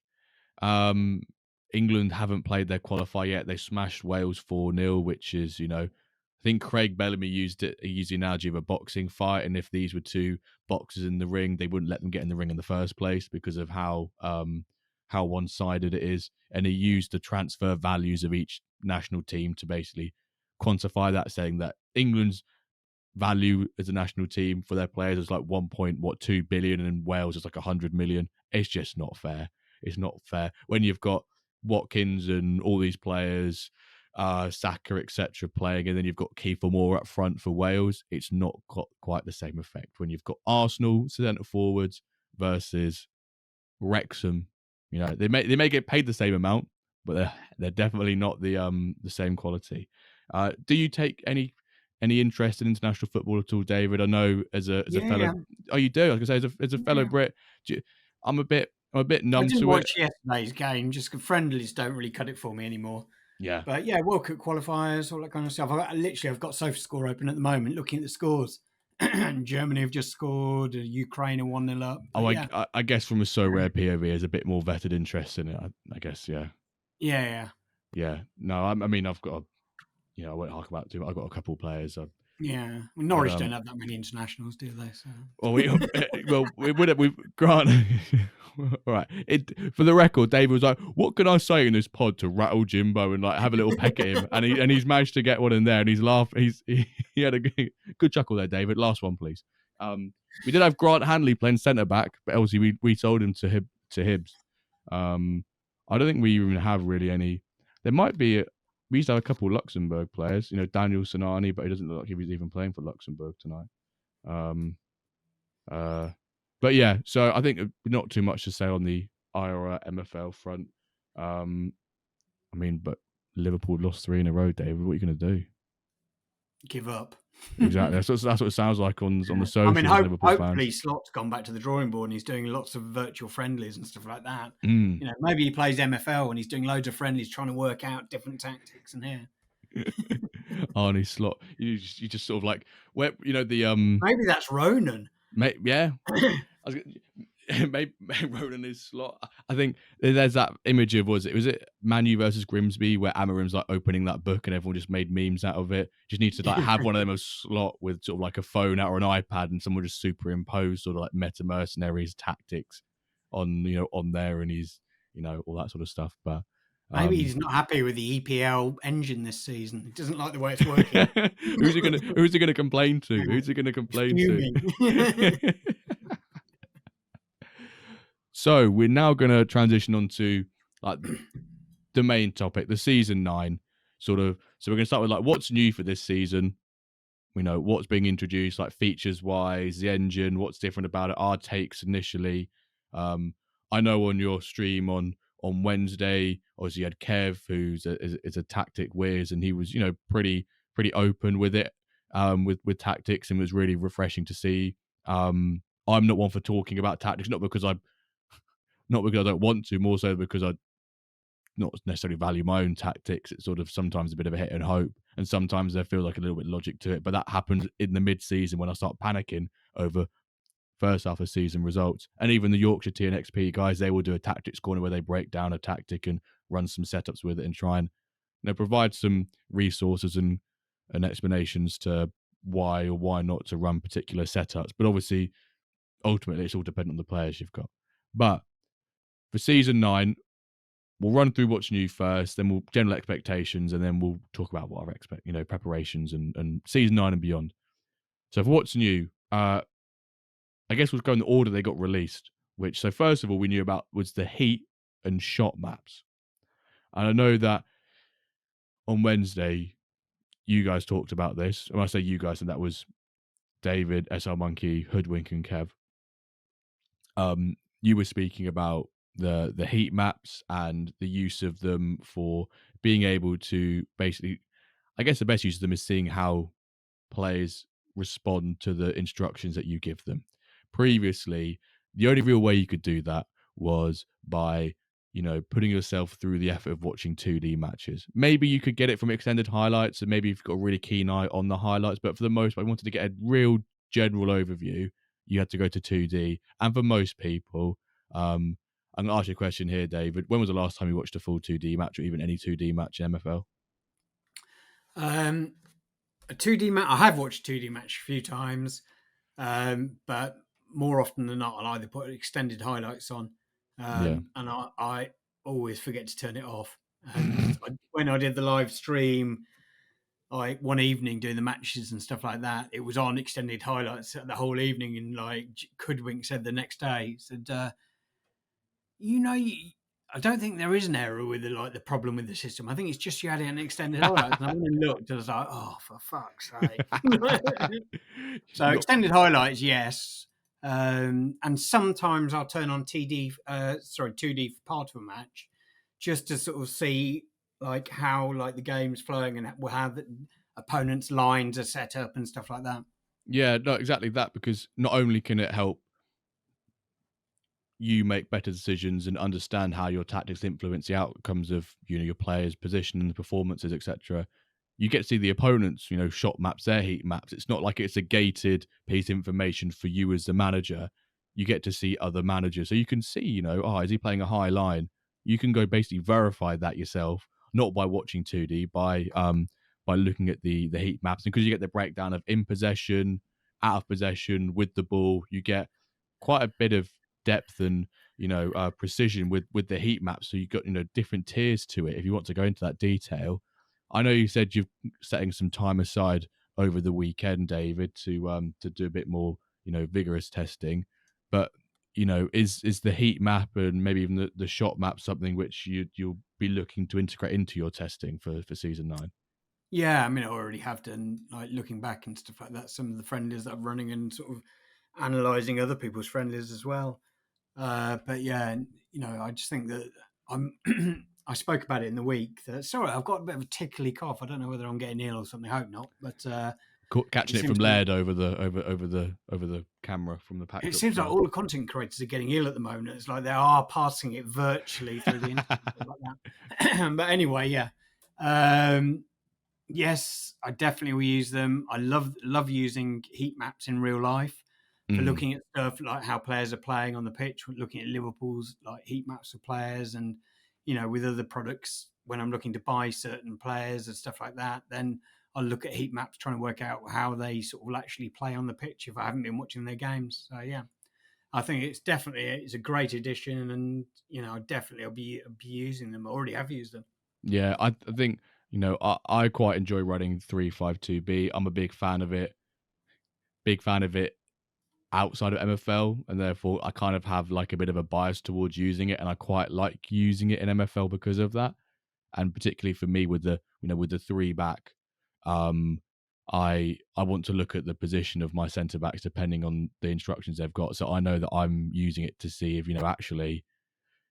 England haven't played their qualifier yet. They smashed Wales 4-0, which is, you know, I think Craig Bellamy used the analogy of a boxing fight, and if these were 2 boxers in the ring, they wouldn't let them get in the ring in the first place because of how one-sided it is. And he used the transfer values of each national team to basically quantify that, saying that England's value as a national team for their players is like 1.2 billion, and Wales is like 100 million. It's just not fair. It's not fair when you've got Watkins and all these players, Saka, etc., playing, and then you've got Kiefer Moore up front for Wales. It's not got quite the same effect when you've got Arsenal centre forwards versus Wrexham. You know, they may get paid the same amount, but they're definitely not the same quality. Do you take any interest in international football at all, David? I know as a fellow, Yeah, oh, you do. I was gonna say as a fellow yeah. Brit, I'm a bit I numb didn't to it. watch yesterday's game. Just 'cause friendlies don't really cut it for me anymore. Yeah. But yeah, World Cup qualifiers, all that kind of stuff. I've got SofaScore open at the moment, looking at the scores. Germany have just scored. Ukraine are 1-0 up. But Oh, yeah, I guess from a so rare POV, there's a bit more vetted interest in it. I guess, yeah. yeah. No, I mean, I've got, I won't hark about too much. I've got a couple of players. Yeah. Well, But Norwich don't have that many internationals, do they? So well, we would have. We Grant. All right. For the record, David was like, "What can I say in this pod to rattle Jimbo and like have a little peck at him?" And he's managed to get one in there, and he's laughing. He had a good chuckle there, David. Last one, please. We did have Grant Hanley playing centre back, but obviously we sold him to Hibs. I don't think we even have really any. There might be. We used to have a couple of Luxembourg players, you know, Daniel Sonani, but he doesn't look like he was even playing for Luxembourg tonight. But yeah, so I think not too much to say on the IRA MFL front. I mean, but Liverpool lost 3 in a row, David. What are you going to do? give up. Exactly. That's what it sounds like on the socials. I mean, Liverpool hopefully fans. Slot's gone back to the drawing board and he's doing lots of virtual friendlies and stuff like that. Mm. You know, maybe he plays MFL and he's doing loads of friendlies, trying to work out different tactics and here. Arnie Slot. You just sort of like where the Maybe that's Ronan. Yeah. Maybe Ronan is Slot. I think there's that image of was it Man U versus Grimsby where Amarim's like opening that book and everyone just made memes out of it. Just needs to like have one of them as Slot with sort of like a phone out or an iPad and someone just superimpose sort of like meta mercenaries tactics on there, and he's all that sort of stuff. But maybe he's not happy with the EPL engine this season. He doesn't like the way it's working. Who's he gonna complain to? Who's he gonna complain to? So we're now going to transition on to like the main topic, the season 9 sort of. So we're going to start with like what's new for this season. We know what's being introduced, like features wise, the engine, what's different about it, our takes initially. I know on your stream on Wednesday, obviously you had Kev, who's a tactic whiz, and he was pretty open with it, with tactics, and was really refreshing to see. I'm not one for talking about tactics, not because I don't want to, more so because I not necessarily value my own tactics. It's sort of sometimes a bit of a hit and hope, and sometimes there feels like a little bit of logic to it. But that happens in the mid-season when I start panicking over first half of season results. And even the Yorkshire TNXP guys, they will do a tactics corner where they break down a tactic and run some setups with it and try and provide some resources and explanations to why or why not to run particular setups. But obviously, ultimately, it's all dependent on the players you've got. But for season 9, we'll run through what's new first, then we'll general expectations, and then we'll talk about what our preparations and season 9 and beyond. So for what's new, I guess we'll go in the order they got released. Which, so first of all, we knew about was the heat and shot maps. And I know that on Wednesday, you guys talked about this. When I say you guys, and that was David, SRMonkey, Hoodwink, and Kev. You were speaking about the heat maps and the use of them for being able to basically, I guess the best use of them is seeing how players respond to the instructions that you give them. Previously, the only real way you could do that was by, putting yourself through the effort of watching 2D matches. Maybe you could get it from extended highlights, and maybe you've got a really keen eye on the highlights, but for the most part, I wanted to get a real general overview. You had to go to 2D. And for most people, I'm going to ask you a question here, David. When was the last time you watched a full 2D match, or even any 2D match in MFL? A 2D match. I have watched 2D match a few times, but more often than not, I'll either put extended highlights on, Yeah. and I always forget to turn it off. And when I did the live stream, like one evening doing the matches and stuff like that, it was on extended highlights the whole evening. And like Hoodwink said the next day, said, I don't think there is an error with the problem with the system. I think it's just you had it in extended highlights. And I went and looked, and I was like, oh, for fuck's sake. So extended highlights, yes. And sometimes I'll turn on 2D for part of a match, just to sort of see like how like the game's flowing and how the opponents' lines are set up and stuff like that. Yeah, no, exactly that, because not only can it help you make better decisions and understand how your tactics influence the outcomes of your players' position and performances, etc. You get to see the opponents, shot maps, their heat maps. It's not like it's a gated piece of information for you as the manager. You get to see other managers, so you can see, is he playing a high line? You can go basically verify that yourself, not by watching 2D, by looking at the heat maps, and because you get the breakdown of in possession, out of possession, with the ball, you get quite a bit of depth and precision with the heat map. So you've got different tiers to it. If you want to go into that detail, I know you said you're setting some time aside over the weekend, David, to do a bit more vigorous testing. But is the heat map and maybe even the shot map something which you'll be looking to integrate into your testing for season 9? Yeah, I mean, I already have done, like looking back and stuff like that. Some of the friendlies that I'm running and sort of analysing other people's friendlies as well. But yeah, I just think that I'm. I spoke about it in the week. That sorry, I've got a bit of a tickly cough. I don't know whether I'm getting ill or something. I hope not. But Catching it from Laird over the camera from the pack. It seems like all the content creators are getting ill at the moment. It's like they are passing it virtually through the internet, like that. But anyway, yeah. Yes, I definitely will use them. I love using heat maps in real life for looking at stuff like how players are playing on the pitch, looking at Liverpool's like heat maps of players, and with other products when I'm looking to buy certain players and stuff like that, then I'll look at heat maps trying to work out how they sort of actually play on the pitch if I haven't been watching their games. So yeah, I think it's a great addition, and I definitely will be using them. I already have used them. Yeah, I think I quite enjoy running 352B. I'm a big fan of it. Big fan of it outside of MFL, and therefore I kind of have like a bit of a bias towards using it, and I quite like using it in MFL because of that. And particularly for me with the with the 3-back, I want to look at the position of my centre backs depending on the instructions they've got. So I know that I'm using it to see if actually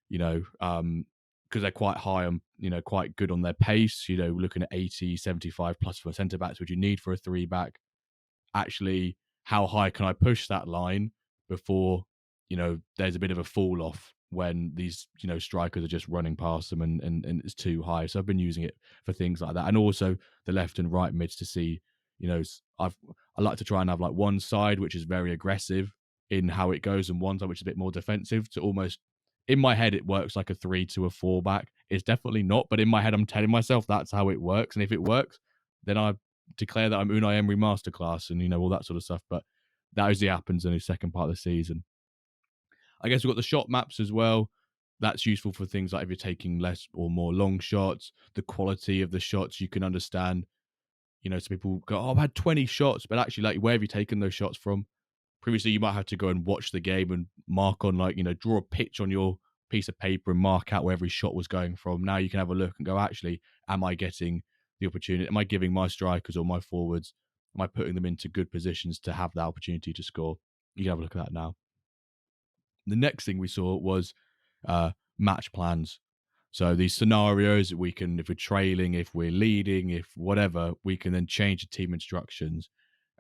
because they're quite high on, quite good on their pace, looking at 80, 75 plus for centre backs, which you need for a 3-back. Actually, how high can I push that line before, there's a bit of a fall off when these, strikers are just running past them and it's too high. So I've been using it for things like that. And also the left and right mids to see, I like to try and have like one side, which is very aggressive in how it goes, and one side, which is a bit more defensive, to almost, in my head, it works like a 3 to a 4-back. It's definitely not, but in my head, I'm telling myself that's how it works. And if it works, then I declare that I'm Unai Emery masterclass and, all that sort of stuff. But that usually happens in the second part of the season. I guess we've got the shot maps as well. That's useful for things like if you're taking less or more long shots, the quality of the shots you can understand. So people go, oh, I've had 20 shots, but actually, like, where have you taken those shots from? previously you might have to go and watch the game and mark on, like, draw a pitch on your piece of paper and mark out where every shot was going from. Now you can have a look and go, actually, am I getting the opportunity? Am I giving my strikers or my forwards, am I putting them into good positions to have that opportunity to score? You can have a look at that now. The next thing we saw was match plans. So these scenarios we can, if we're trailing, if we're leading, if whatever, we can then change the team instructions.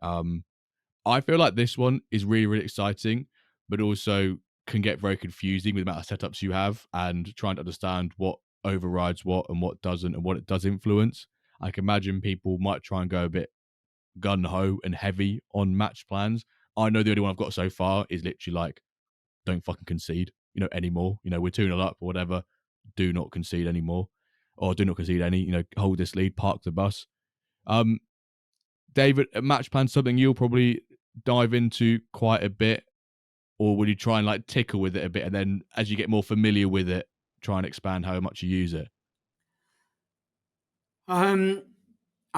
I feel like this one is really, really exciting, but also can get very confusing with the amount of setups you have and trying to understand what overrides what and what doesn't and what it does influence. I can imagine people might try and go a bit gun-ho and heavy on match plans. I know the only one I've got so far is literally like, don't fucking concede, anymore. We're 2-0 up or whatever. Do not concede anymore. Or do not concede any, hold this lead, park the bus. David, a match plan, something you'll probably dive into quite a bit, or will you try and like tickle with it a bit, and then as you get more familiar with it, try and expand how much you use it? I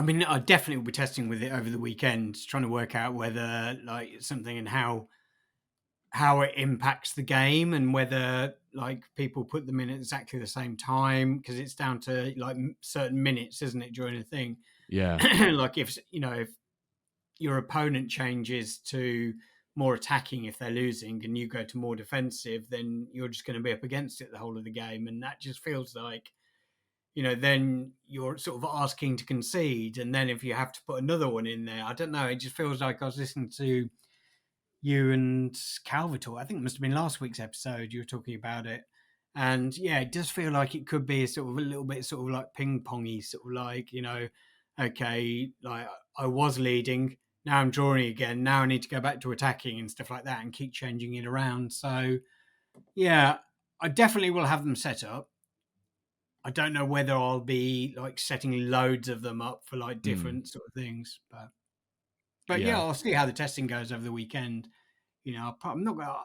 mean, I definitely will be testing with it over the weekend, trying to work out whether like something and how it impacts the game, and whether like people put them in at exactly the same time, because it's down to like certain minutes, isn't it, during a thing? Yeah, Like if your opponent changes to more attacking if they're losing and you go to more defensive, then you're just going to be up against it the whole of the game, and that just feels like then you're sort of asking to concede. And then if you have to put another one in there, I don't know, it just feels like I was listening to you and Calvator. I think it must have been last week's episode. You were talking about it, and yeah, it does feel like it could be sort of a little bit sort of like ping pongy, sort of like okay, like I was leading, now I'm drawing again. Now I need to go back to attacking and stuff like that, and keep changing it around. So yeah, I definitely will have them set up. I don't know whether I'll be like setting loads of them up for like different sort of things, but yeah, yeah. I'll see how the testing goes over the weekend. I'm not gonna,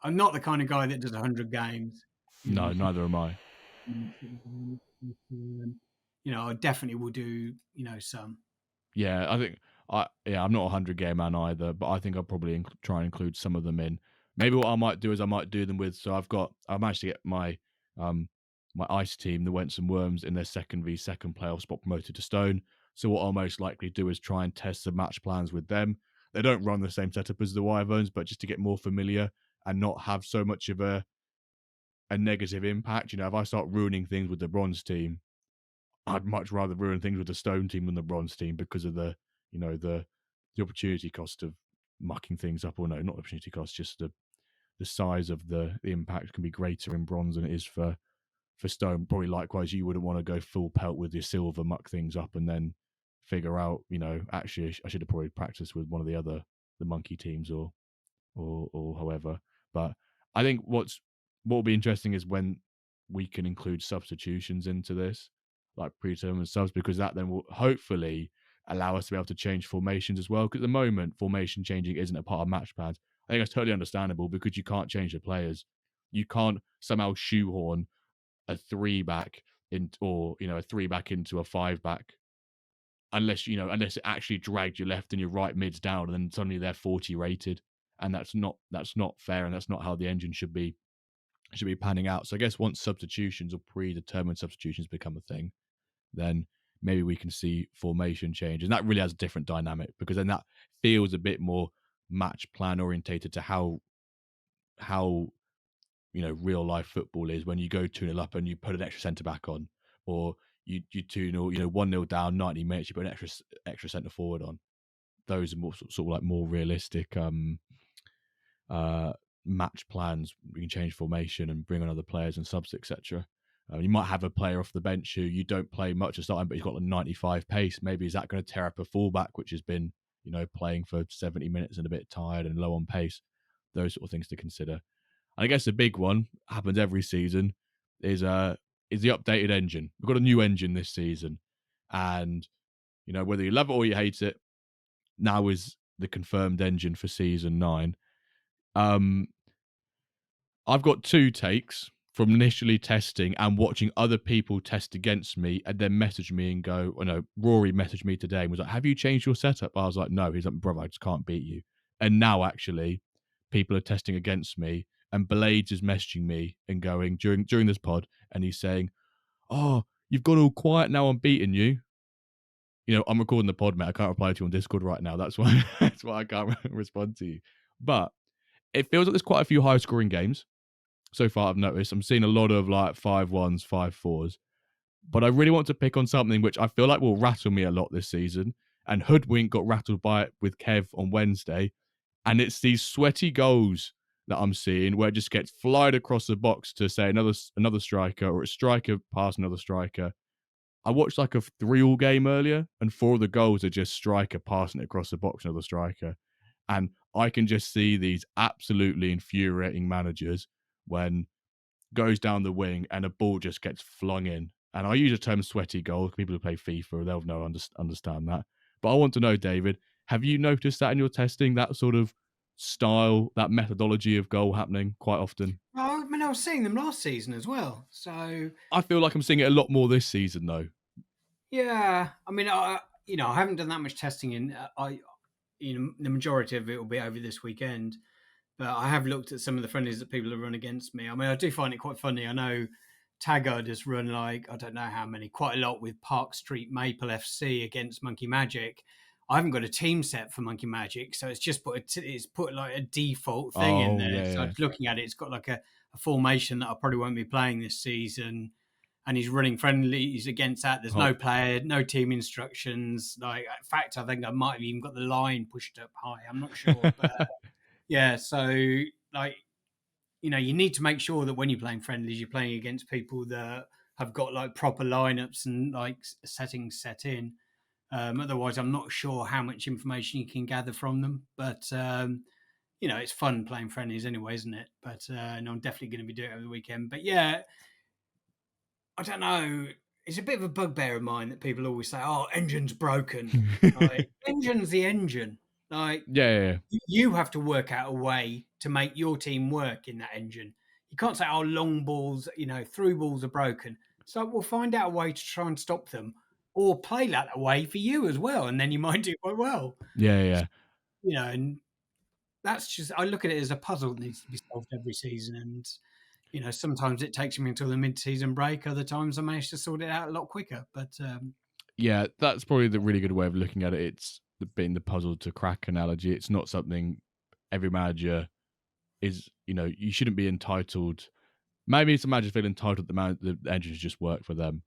I'm not the kind of guy that does 100 games. You No, know, neither am I. I definitely will do. Some. Yeah, I think I'm not a 100 game man either, but I think I'll probably try and include some of them in. Maybe what I might do is I might do them with. So I managed to get my um my ice team, the Wents and Worms, in their second v second playoff spot promoted to Stone. So what I'll most likely do is try and test some match plans with them. They don't run the same setup as the Wyverns, but just to get more familiar and not have so much of a negative impact. If I start ruining things with the bronze team, I'd much rather ruin things with the stone team than the bronze team because of the, the opportunity cost of mucking things up. Or no, not opportunity cost, just the size of the impact can be greater in bronze than it is for stone. Probably likewise, you wouldn't want to go full pelt with your silver, muck things up, and then figure out, actually I should have probably practiced with one of the monkey teams or however. But I think what will be interesting is when we can include substitutions into this, like predetermined subs, because that then will hopefully allow us to be able to change formations as well. Because at the moment, formation changing isn't a part of match plans. I think that's totally understandable because you can't change the players. You can't somehow shoehorn a three back in, or a three back into a five back, unless it actually dragged your left and your right mids down, and then suddenly they're 40 rated, and that's not fair, and that's not how the engine should be panning out. So I guess once substitutions or predetermined substitutions become a thing, then maybe we can see formation change, and that really has a different dynamic, because then that feels a bit more match plan orientated to how real life football is, when you go 2-0 up and you put an extra centre back on, or you 2-0, 1-0 down, 90 minutes, you put an extra centre forward on. Those are more sort of like more realistic match plans. We can change formation and bring on other players and subs, etc. You might have a player off the bench who you don't play much at starting, but he's got a 95 pace. Maybe is that going to tear up a fullback which has been playing for 70 minutes and a bit tired and low on pace? Those sort of things to consider. And I guess the big one happens every season is the updated engine. We've got a new engine this season, and whether you love it or you hate it, now is the confirmed engine for season 9. I've got two takes from initially testing and watching other people test against me, and then message me and go, Rory messaged me today and was like, have you changed your setup? I was like, no. He's like, brother, I just can't beat you. And now actually, people are testing against me, and Blades is messaging me and going during this pod, and he's saying, "Oh, you've gone all quiet now. I'm beating you." I'm recording the pod, mate. I can't reply to you on Discord right now. That's why that's why I can't respond to you. But it feels like there's quite a few high scoring games so far. I've noticed I'm seeing a lot of like 5-1s, 5-4s. But I really want to pick on something which I feel like will rattle me a lot this season. And Hoodwink got rattled by it with Kev on Wednesday. And it's these sweaty goals that I'm seeing where it just gets flied across the box to say another striker, or a striker past another striker. I watched like a 3-3 game earlier, and 4 of the goals are just striker passing it across the box, another striker. And I can just see these absolutely infuriating managers when goes down the wing and a ball just gets flung in. And I use the term sweaty goal. People who play FIFA, they'll know understand that. But I want to know, David, have you noticed that in your testing, that sort of style, that methodology of goal happening quite often? I mean, I was seeing them last season as well. So I feel like I'm seeing it a lot more this season, though. yeah, I mean, I haven't done that much testing in. The majority of it will be over this weekend. But I have looked at some of the friendlies that people have run against me. I mean, I do find it quite funny. I know Taggart has run like, I don't know how many, quite a lot with Park Street Maple FC against Monkey Magic. I haven't got a team set for Monkey Magic, so it's just put like a default thing in Oh, there. yeah, So I yeah. was looking at it, it's got like a formation that I probably won't be playing this season. And he's running friendlies against that. There's Oh, no player, no team instructions. Like, in fact, I think I might have even got the line pushed up high. I'm not sure, but yeah. So like, you need to make sure that when you're playing friendlies, you're playing against people that have got like proper lineups and like settings set in. Otherwise, I'm not sure how much information you can gather from them. But it's fun playing friendlies anyway, isn't it? But no, I'm definitely going to be doing it over the weekend. But yeah, I don't know. It's a bit of a bugbear of mine that people always say, "Oh, engine's broken." Like, engine's the engine. Like, yeah, yeah, yeah. you have to work out a way to make your team work in that engine. You can't say, "Oh, long balls, through balls are broken." So we'll find out a way to try and stop them, or play that way for you as well, and then you might do quite well. Yeah, yeah. And that's just, I look at it as a puzzle that needs to be solved every season. And sometimes it takes me until the mid-season break. Other times I manage to sort it out a lot quicker. But Yeah, that's probably the really good way of looking at it. It's being the puzzle to crack analogy. It's not something every manager is, you shouldn't be entitled. Maybe some managers feel entitled the engines just work for them.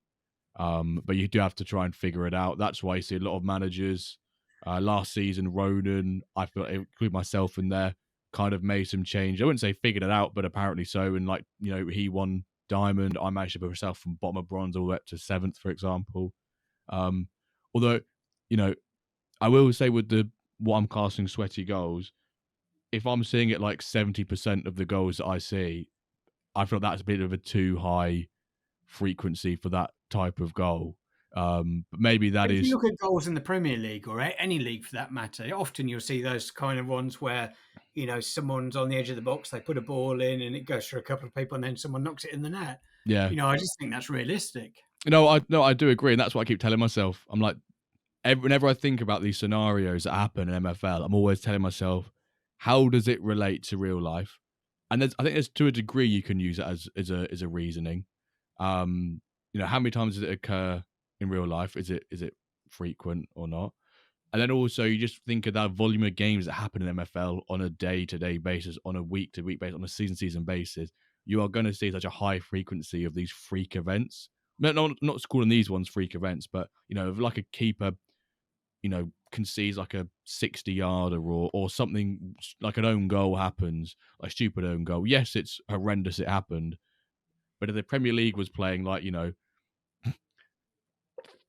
But you do have to try and figure it out. That's why you see a lot of managers. Last season, Ronan, I feel, include myself in there, kind of made some change. I wouldn't say figured it out, but apparently so. And like, he won diamond. I managed to put myself from bottom of bronze all the way up to 7th, for example. Although, I will say with what I'm casting sweaty goals, if I'm seeing it like 70% of the goals that I see, I feel that's a bit of a too high frequency for that type of goal. But maybe that But if you is, look at goals in the Premier League, or any league for that matter, often you'll see those kind of ones where, someone's on the edge of the box, they put a ball in and it goes through a couple of people and then someone knocks it in the net. yeah. I just think that's realistic. No, I do agree, and that's what I keep telling myself. I'm like, whenever I think about these scenarios that happen in MFL, I'm always telling myself, how does it relate to real life? And I think there's, to a degree, you can use it as a reasoning. How many times does it occur in real life? Is it frequent or not? And then also you just think of that volume of games that happen in MFL on a day-to-day basis, on a week-to-week basis, on a season basis. You are going to see such a high frequency of these freak events. No, not calling these ones freak events, but if like a keeper, concedes like a 60-yarder or something like an own goal happens, like stupid own goal. Yes, it's horrendous. It happened, but if the Premier League was playing like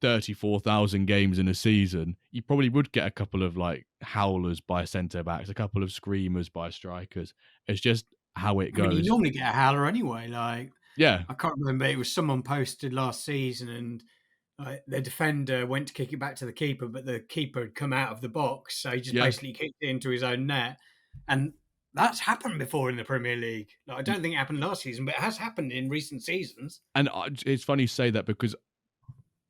34,000 games in a season, you probably would get a couple of like howlers by centre backs, a couple of screamers by strikers. It's just how it I mean, you goes. normally get a howler anyway. Like, Yeah, I can't remember, it was someone posted last season and the defender went to kick it back to the keeper, but the keeper had come out of the box. So he just yeah. basically kicked it into his own net. And that's happened before in the Premier League. Like, I don't think it happened last season, but it has happened in recent seasons. And it's funny you say that because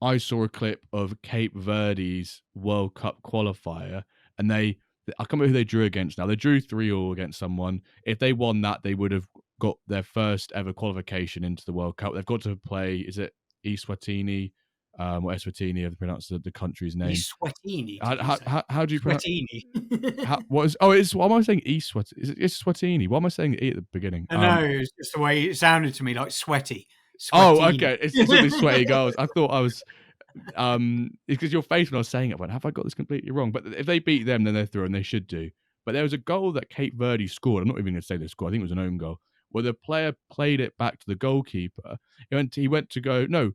I saw a clip of Cape Verde's World Cup qualifier, and they I can't remember who they drew against now. They drew 3-3 against someone. If they won that, they would have got their first ever qualification into the World Cup. They've got to play, is it Eswatini? Or Eswatini, I've pronounced the country's name. Eswatini, How do you pronounce Swatini. what am I saying? Is it Eswatini? Why am I saying E at the beginning? I know, it's just the way it sounded to me, like sweaty. Oh, Sweatini. okay. It's all these sweaty goals. I thought I was it's because your face when I was saying it, I went, have I got this completely wrong? But if they beat them, then they're through, and they should do. But there was a goal that Cape Verde scored. I'm not even going to say they scored. I think it was an own goal, where the player played it back to the goalkeeper. He went to go, no,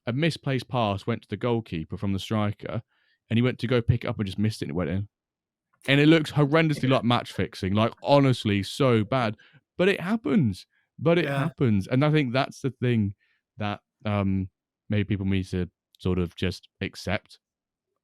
a misplaced pass went to the goalkeeper from the striker, and he went to go pick it up and just missed it and it went in. And it looks horrendously like match fixing, like honestly so bad. But it happens. And I think that's the thing that maybe people need to sort of just accept,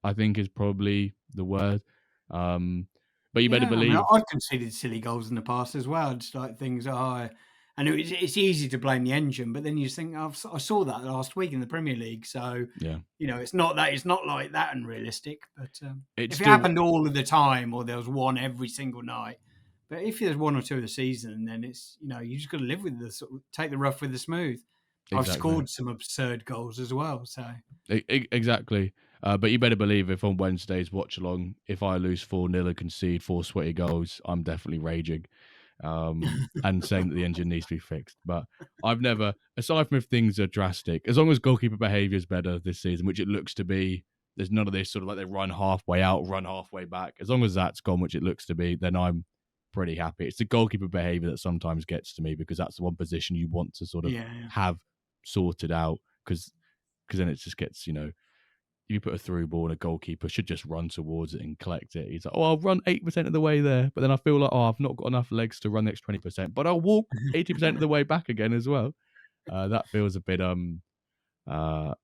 I think is probably the word. But you better believe. I've conceded silly goals in the past as well. Just like things are, and it's easy to blame the engine, but then you just think, I saw that last week in the Premier League. So yeah, it's not like that unrealistic. But if it happened all of the time, or there was one every single night, but if there's one or two of the season, then it's you just got to live with take the rough with the smooth. Exactly. I've scored some absurd goals as well. So exactly. But you better believe if on Wednesday's watch along, if I lose 4-0 and concede 4 sweaty goals, I'm definitely raging and saying that the engine needs to be fixed. But I've never, aside from if things are drastic, as long as goalkeeper behaviour is better this season, which it looks to be, there's none of this sort of like they run halfway out, run halfway back. As long as that's gone, which it looks to be, then I'm pretty happy. It's the goalkeeper behaviour that sometimes gets to me, because that's the one position you want to sort of have sorted out, because then it just gets, you put a through ball and a goalkeeper should just run towards it and collect it. He's like, I'll run 8% of the way there, but then I feel like, I've not got enough legs to run the next 20%, but I'll walk 80% of the way back again as well. That feels a bit a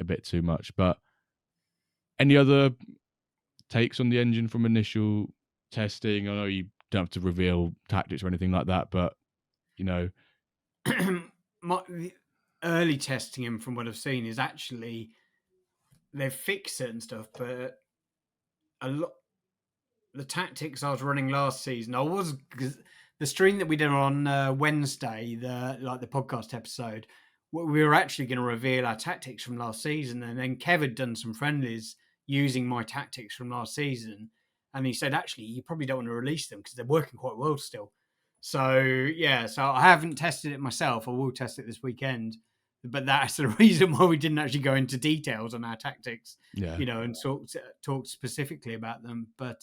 bit too much. But any other takes on the engine from initial testing? I know you don't have to reveal tactics or anything like that, but the early testing him, from what I've seen, is actually they've fixed certain stuff, but a lot the tactics I was running last season, the stream that we did on Wednesday, the podcast episode, we were actually going to reveal our tactics from last season, and then Kev had done some friendlies using my tactics from last season, and he said, actually, you probably don't want to release them because they're working quite well still. So so I haven't tested it myself. I will test it this weekend. But that's the reason why we didn't actually go into details on our tactics, and talk specifically about them. But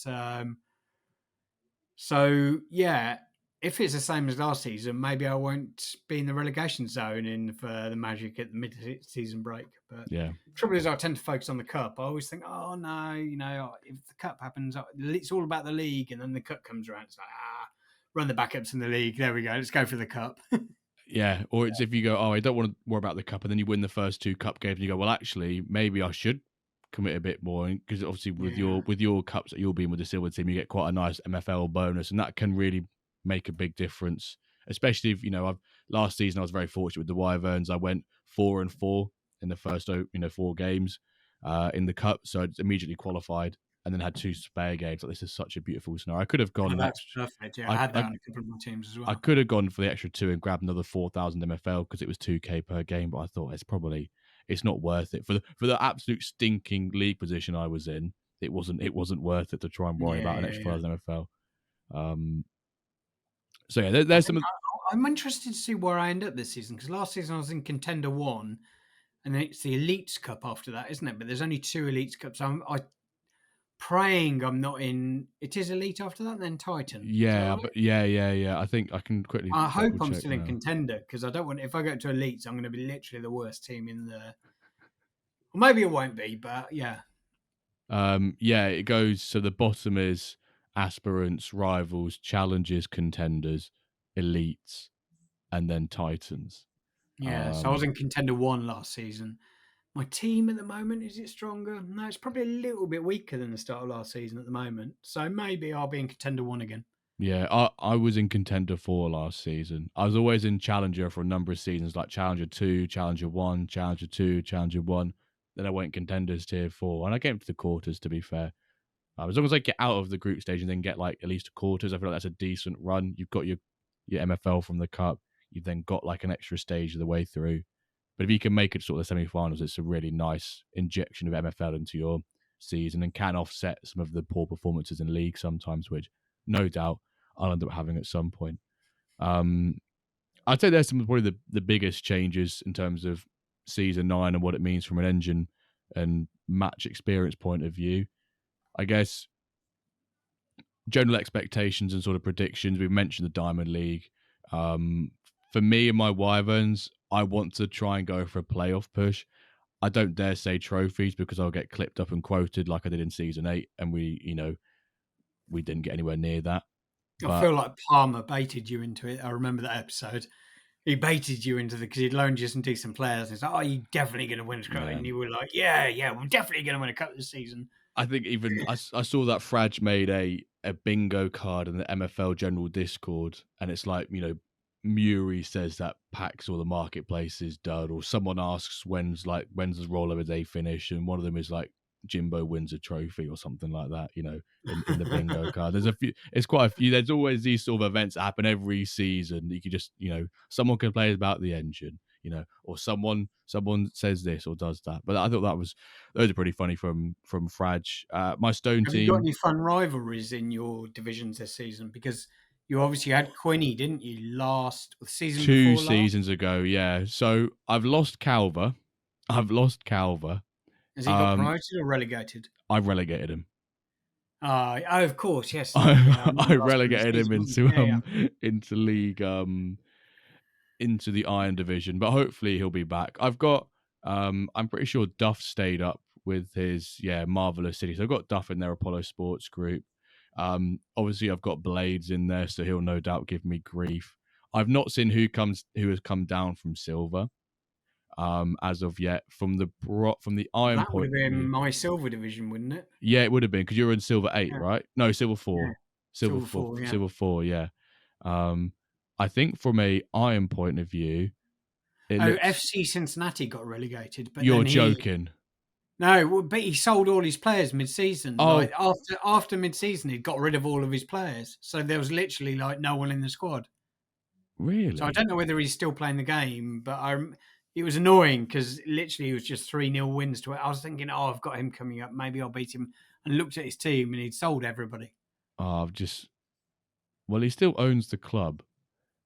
if it's the same as last season, maybe I won't be in the relegation zone for the Magic at the mid-season break. But the trouble is, I tend to focus on the cup. I always think, oh no, if the cup happens, it's all about the league, and then the cup comes around, it's like run the backups in the league. There we go. Let's go for the cup. Yeah, or it's if you go, I don't want to worry about the cup, and then you win the first 2 cup games, and you go, well, actually, maybe I should commit a bit more, because obviously with your cups that you'll be in with the silver team, you get quite a nice MFL bonus, and that can really make a big difference. Especially if last season I was very fortunate with the Wyverns. I went 4-4 in the first 4 games in the cup, so I immediately qualified. And then had 2 spare games. This is such a beautiful scenario. I could have gone. That's perfect. Yeah, I had that on a couple of my teams as well. I could have gone for the extra 2 and grabbed another 4,000 MFL because it was 2K per game. But I thought it's not worth it for the absolute stinking league position I was in. It wasn't worth it to try and worry about an extra 1,000 MFL. There's some. I'm interested to see where I end up this season, because last season I was in Contender 1, and then it's the Elites Cup after that, isn't it? But there's only 2 Elites Cups. Praying I'm not in. It is Elite after that, and then Titan. Yeah, but yeah. I think I can quickly. I hope I'm still in Contender, because I don't want. If I go to Elites, I'm going to be literally the worst team in the. Or maybe it won't be, but yeah. It goes. So the bottom is aspirants, rivals, challenges, contenders, elites, and then Titans. Yeah. So I was in Contender 1 last season. My team at the moment, is it stronger? No, it's probably a little bit weaker than the start of last season at the moment. So maybe I'll be in Contender 1 again. Yeah, I was in Contender 4 last season. I was always in Challenger for a number of seasons, like Challenger 2, Challenger 1, Challenger 2, Challenger 1. Then I went Contenders Tier 4, and I came to the quarters, to be fair. As long as they get out of the group stage and then get like at least a quarters, I feel like that's a decent run. You've got your MFL from the cup. You've then got like an extra stage of the way through. But if you can make it sort of the semi-finals, it's a really nice injection of MFL into your season and can offset some of the poor performances in league sometimes, which no doubt I'll end up having at some point. I'd say there's some probably the biggest changes in terms of season 9 and what it means from an engine and match experience point of view. I guess general expectations and sort of predictions. We've mentioned the Diamond League. For me and my Wyverns, I want to try and go for a playoff push. I don't dare say trophies because I'll get clipped up and quoted like I did in season 8, and we didn't get anywhere near that. I feel like Palmer baited you into it. I remember that episode. He baited you into because he'd loaned you some decent players. He's like, "Oh, you're definitely going to win a cup," and you were like, "Yeah, we're definitely going to win a cup this season." I think even I saw that Fraj made a bingo card in the MFL general Discord, and it's like, Muri says that PAX or the marketplace is dud, or someone asks when's the rollover day finish, and one of them is like Jimbo wins a trophy or something like that, in the bingo card. There's it's quite a few. There's always these sort of events that happen every season. You could just, someone can play about the engine, or someone says this or does that. But I thought those are pretty funny from Fraj. My Stone Have team. you got any fun rivalries in your divisions this season? Because you obviously had Quinny, didn't you, season 2 before last? seasons ago, yeah. So I've lost Calver. Has he got promoted or relegated? I've relegated him. Oh, of course, yes. I relegated him into league, into the Iron Division, but hopefully he'll be back. I've got, I'm pretty sure Duff stayed up with his Marvelous City. So I've got Duff in their Apollo Sports group. Obviously I've got Blades in there, so he'll no doubt give me grief. I've not seen who has come down from Silver. As of yet, from the Iron that point would have been of view. my Silver division, wouldn't it? Yeah, it would have been because you were in Silver 8, right? No, Silver 4. Yeah. Silver 4. Silver 4. Yeah. I think from a Iron point of view, FC Cincinnati got relegated, but you're joking. No, but he sold all his players mid-season. Oh. Like after mid-season, he got rid of all of his players, so there was literally like no one in the squad. Really? So I don't know whether he's still playing the game, but it was annoying because literally it was just 3-0 wins to it. I was thinking, I've got him coming up. Maybe I'll beat him. And looked at his team and he'd sold everybody. Well, he still owns the club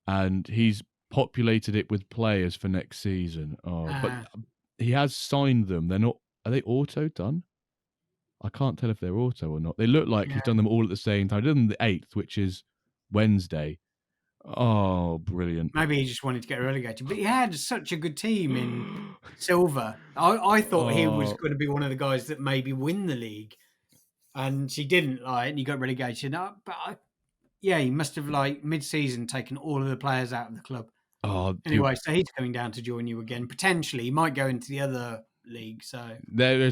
and he's populated it with players for next season. But he has signed them. Are they auto done? I can't tell if they're auto or not. They look like he's done them all at the same time. He did them the 8th, which is Wednesday. Oh, brilliant. Maybe he just wanted to get relegated. But he had such a good team in Silver. I thought he was going to be one of the guys that maybe win the league. And he didn't, and he got relegated. He must have, mid-season, taken all of the players out of the club. Anyway, so he's coming down to join you again. Potentially, he might go into the other league. So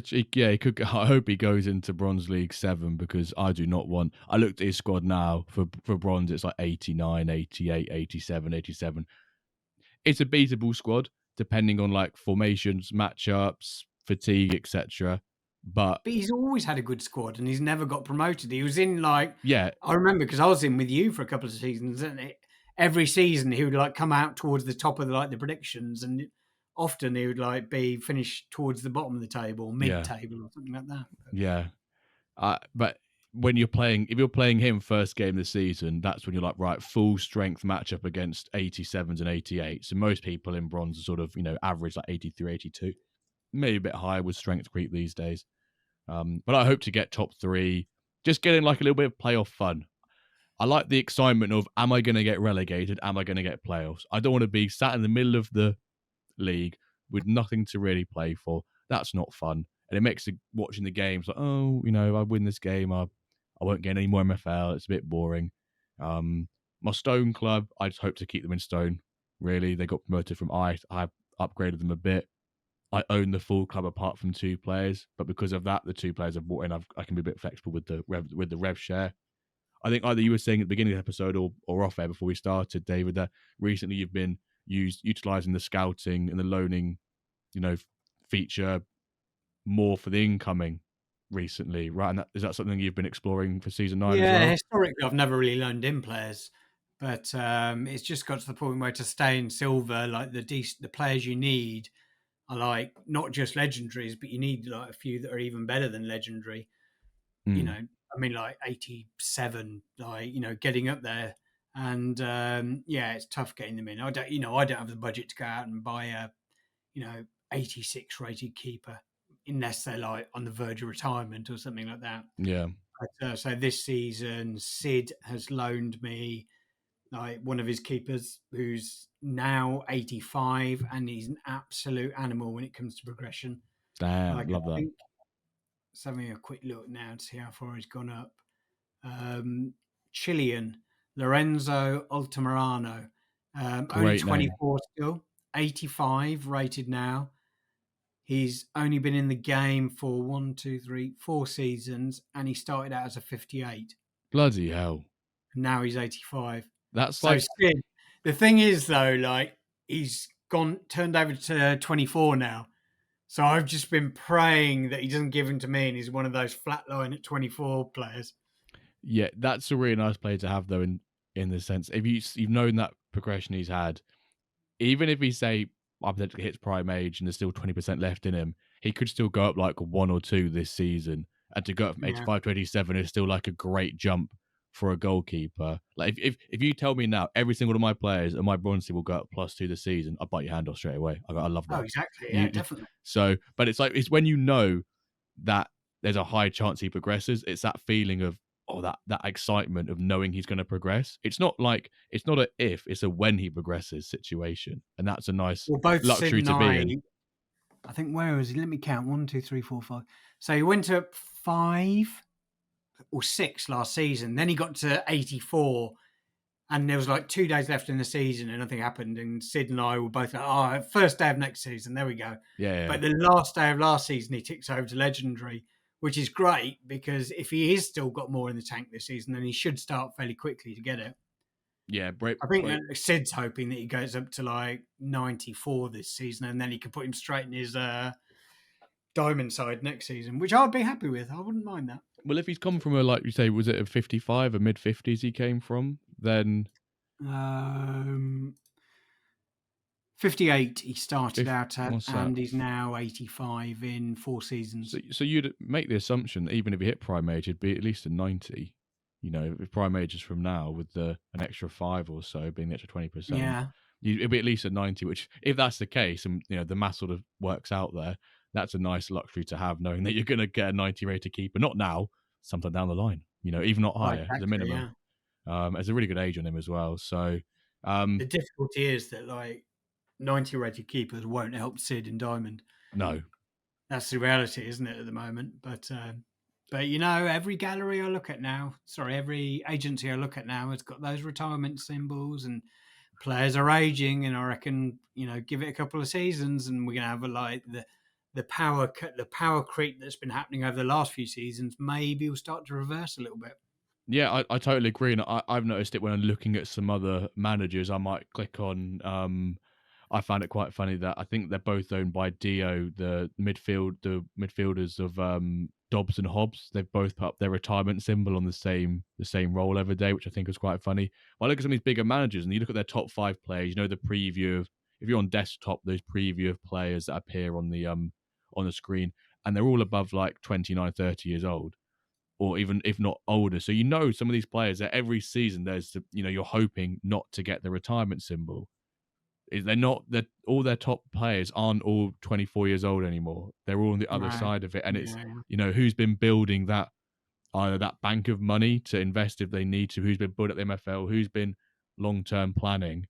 he could. I hope he goes into Bronze League 7 because I do not want. I looked at his squad now for Bronze. It's like 89, 88, 87, 87. It's a beatable squad depending on formations, matchups, fatigue, etc. But he's always had a good squad and he's never got promoted. He was in I I remember because I was in with you for a couple of seasons, and every season he would come out towards the top of the predictions, and often he would be finished towards the bottom of the table, mid-table or something like that. Yeah, but when if you're playing him first game of the season, that's when you're right, full strength matchup against 87s and 88s. So most people in Bronze are sort of average 83, 82, maybe a bit higher with strength creep these days. But I hope to get top 3, just getting a little bit of playoff fun. I like the excitement of, am I going to get relegated? Am I going to get playoffs? I don't want to be sat in the middle of the league with nothing to really play for. That's not fun. And it makes watching the games I win this game, I won't get any more MFL. It's a bit boring. My Stone club, I just hope to keep them in Stone. Really, they got promoted from I've upgraded them a bit. I own the full club apart from 2 players, but because of that, the 2 players I've brought in, I can be a bit flexible with the rev share. I think either you were saying at the beginning of the episode or off air before we started, David, that recently you've been utilizing the scouting and the loaning, feature more for the incoming recently, right? And is that something you've been exploring for season 9 as Yeah, well? historically, I've never really loaned in players, but it's just got to the point where to stay in silver, like the players you need are like not just legendaries, but you need like a few that are even better than legendary. You Mm, know, I mean, like 87, like getting up there, and yeah, it's tough getting them in. I don't have the budget to go out and buy a 86 rated keeper unless they're like on the verge of retirement or something like that. yeah, But, so this season, Sid has loaned me like one of his keepers who's now 85, and he's an absolute animal when it comes to progression. damn, Like love I that. think, just having a quick look now to see how far he's gone up. Chilean Lorenzo Altamirano, only Great name. 24 still, 85 rated now. He's only been in the game for 4 seasons, and he started out as a 58. Bloody hell. And now he's 85. That's So like, Sid, the thing is though, like he's turned over to 24 now. So I've just been praying that he doesn't give him to me, and he's one of those flatline at 24 players. yeah, that's a really nice player to have though. In the sense, if you've known that progression he's had, even if he say hypothetically hits prime age and there's still 20% left in him, he could still go up like 1 or 2 this season. And to go up from Yeah. 85 to 87 is still like a great jump for a goalkeeper. Like if you tell me now every single one of my players and my bronze will go up +2 this season, I'd bite your hand off straight away. I love Oh, that. exactly. Yeah, You definitely. so, but it's when you know that there's a high chance he progresses. It's that feeling of that excitement of knowing he's going to progress. It's not a if, it's a when he progresses situation, and that's a nice Well, both Sid luxury and to be in. I think, where was he? Let me count. 1, 2, 3, 4, 5. So he went up 5 or 6 last season. Then he got to 84, and there was like 2 days left in the season, and nothing happened. And Sid and I were both like, "Oh, first day of next season, there we go." Yeah, But the last day of last season, he ticks over to legendary, which is great because if he is still got more in the tank this season, then he should start fairly quickly to get it. yeah. Break, I think break. that Sid's hoping that he goes up to like 94 this season, and then he can put him straight in his diamond side next season, which I'd be happy with. I wouldn't mind that. Well, if he's come from a, like you say, was it a 55, a mid 50s he came from? Then Um, 58 he started 50, out at, what's that? and he's now 85 in 4 seasons. So you'd make the assumption that even if he hit prime age, it'd be at least a 90. You know, if prime age is from now with an extra 5 or so being the extra 20%, Yeah. it'd be at least a 90. Which, if that's the case, and the math sort of works out there, that's a nice luxury to have, knowing that you're going to get a 90 rated keeper, not now, sometime down the line. Even not Oh, higher, the exactly. minimum. Yeah. There's a really good age on him as well. So, The difficulty is that like 90 rated keepers won't help Sid in Diamond. no, That's the reality, isn't it, at the moment? But every gallery I look at now, sorry, every agency I look at now has got those retirement symbols, and players are aging, and I reckon give it a couple of seasons, and we're gonna have the power creep that's been happening over the last few seasons. Maybe will start to reverse a little bit. yeah, I totally agree, and I've noticed it when I'm looking at some other managers. I might click on. I found it quite funny that I think they're both owned by Dio, the midfielders of Dobbs and Hobbs. They've both put up their retirement symbol on the same role every day, which I think was quite funny. When I look at some of these bigger managers and you look at their top 5 players, the preview of, if you're on desktop, those preview of players that appear on the screen, and they're all above like 29, 30 years old, or even if not older. So some of these players that every season you're hoping not to get the retirement symbol. They're not that all their top players aren't all 24 years old anymore. They're all on the other Right. side of it, and it's Yeah. who's been building that, either that bank of money to invest if they need to, who's been building up the MFL, who's been long-term planning.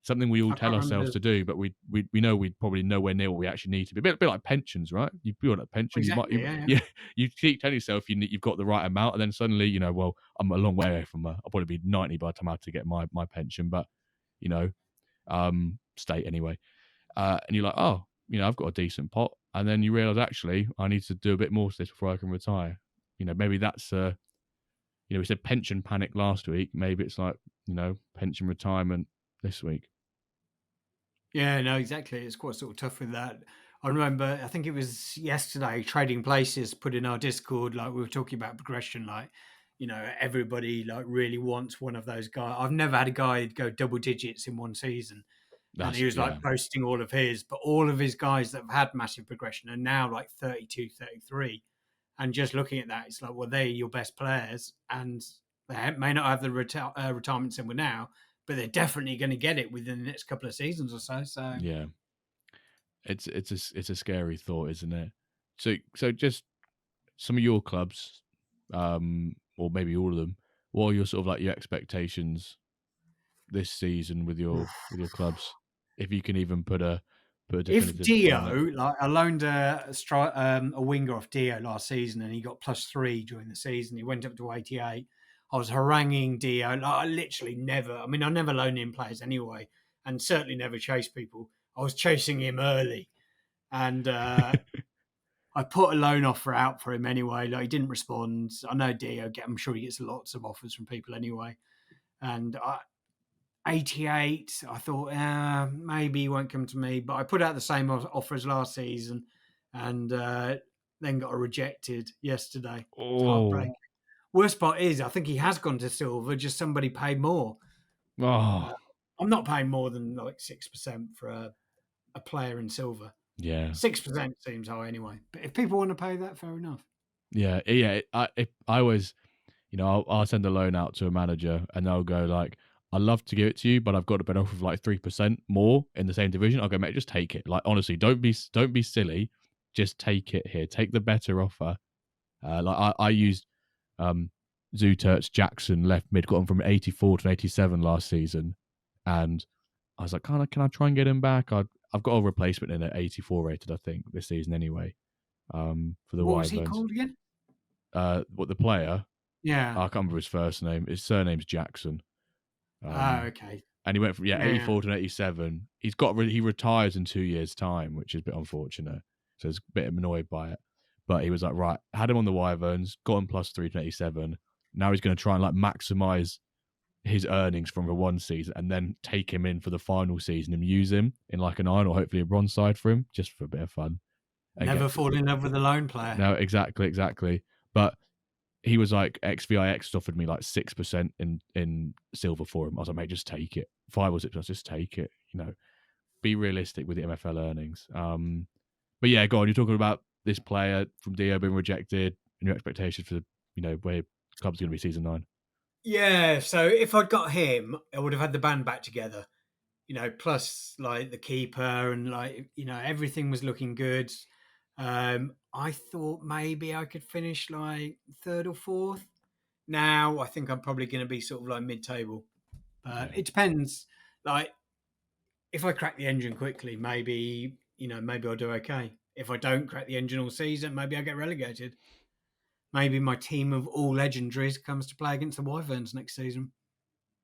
Something we all I tell can't ourselves remember to do, but we know we'd probably nowhere near what we actually need to be. A bit like pensions, right? You build up a pension, exactly. Yeah. yeah, you keep telling yourself you've got the right amount, and then suddenly well, I'm a long way away from I'll probably be 90 by the time I have to get my pension, but state anyway. And you're like, oh, I've got a decent pot, and then you realize actually I need to do a bit more to this before I can retire. Maybe that's we said pension panic last week. Maybe it's like pension retirement this week. Yeah, no, exactly. It's quite sort of tough with that. I remember, I think it was yesterday, Trading Places put in our Discord, like we were talking about progression, like, everybody like really wants one of those guys. I've never had a guy go double digits in one season. And he was like Yeah, posting all of his, but all of his guys that have had massive progression are now like 32, 33. And just looking at that, it's like, well, they're your best players. And they may not have the retirement symbol now, but they're definitely going to get it within the next couple of seasons or so. So, yeah. It's a scary thought, isn't it? So just some of your clubs, or maybe all of them. What are your sort of like your expectations this season with your clubs? If you can even put a if definitive on Dio, it. like I loaned a winger off Dio last season, and he got +3 during the season. He went up to 88. I was haranguing Dio. Like, I literally never. I mean, I never loan in players anyway, and certainly never chase people. I was chasing him early, and I put a loan offer out for him anyway. Like, he didn't respond. I know Dio. I'm sure he gets lots of offers from people anyway. And 88, I thought, maybe he won't come to me. But I put out the same offer as last season, and then got rejected yesterday. It's Oh, heartbreaking. Worst part is, I think he has gone to silver. Just somebody paid more. Uh, oh, I'm not paying more than like 6% for a player in silver. yeah, 6% seems high anyway. But if people want to pay that, fair enough. yeah. I always, I'll send a loan out to a manager, and they'll go like, "I'd love to give it to you, but I've got a better offer of like 3% more in the same division." I'll go, "Mate, just take it." Like, honestly, don't be silly. Just take it here. Take the better offer. I used um, Zutert's Jackson left mid, got him from 84 to 87 last season, and I was like, can I try and get him back? I've got a replacement in at 84 rated, I think, this season anyway. For the What was he Wyverns. called again? What the player? Yeah. I can't remember his first name. His surname's Jackson. Oh, Um, okay. and he went from Yeah, yeah. 84 to 87. He retires in 2 years' time, which is a bit unfortunate. So I was a bit annoyed by it. But he was like, right, had him on the Wyverns, got him +3 to 87. Now he's going to try and like maximize his earnings from the one season and then take him in for the final season and use him in like an iron or hopefully a bronze side for him, just for a bit of fun. And Never get fall in love with a lone player. no, exactly. But he was like XVIX offered me like 6% in silver for him. I was like, mate, just take it. 5 or 6%, just take it. Be realistic with the MFL earnings. But yeah, go on. You're talking about this player from Dio being rejected and your expectations for where club's going to be season 9. Yeah, so if I'd got him, I would have had the band back together. Plus like the keeper and like, everything was looking good. I thought maybe I could finish like third or fourth. Now I think I'm probably going to be sort of like mid-table. Yeah. It depends. Like if I crack the engine quickly, maybe I'll do okay. If I don't crack the engine all season, maybe I get relegated. Maybe my team of all legendaries comes to play against the Wyverns next season.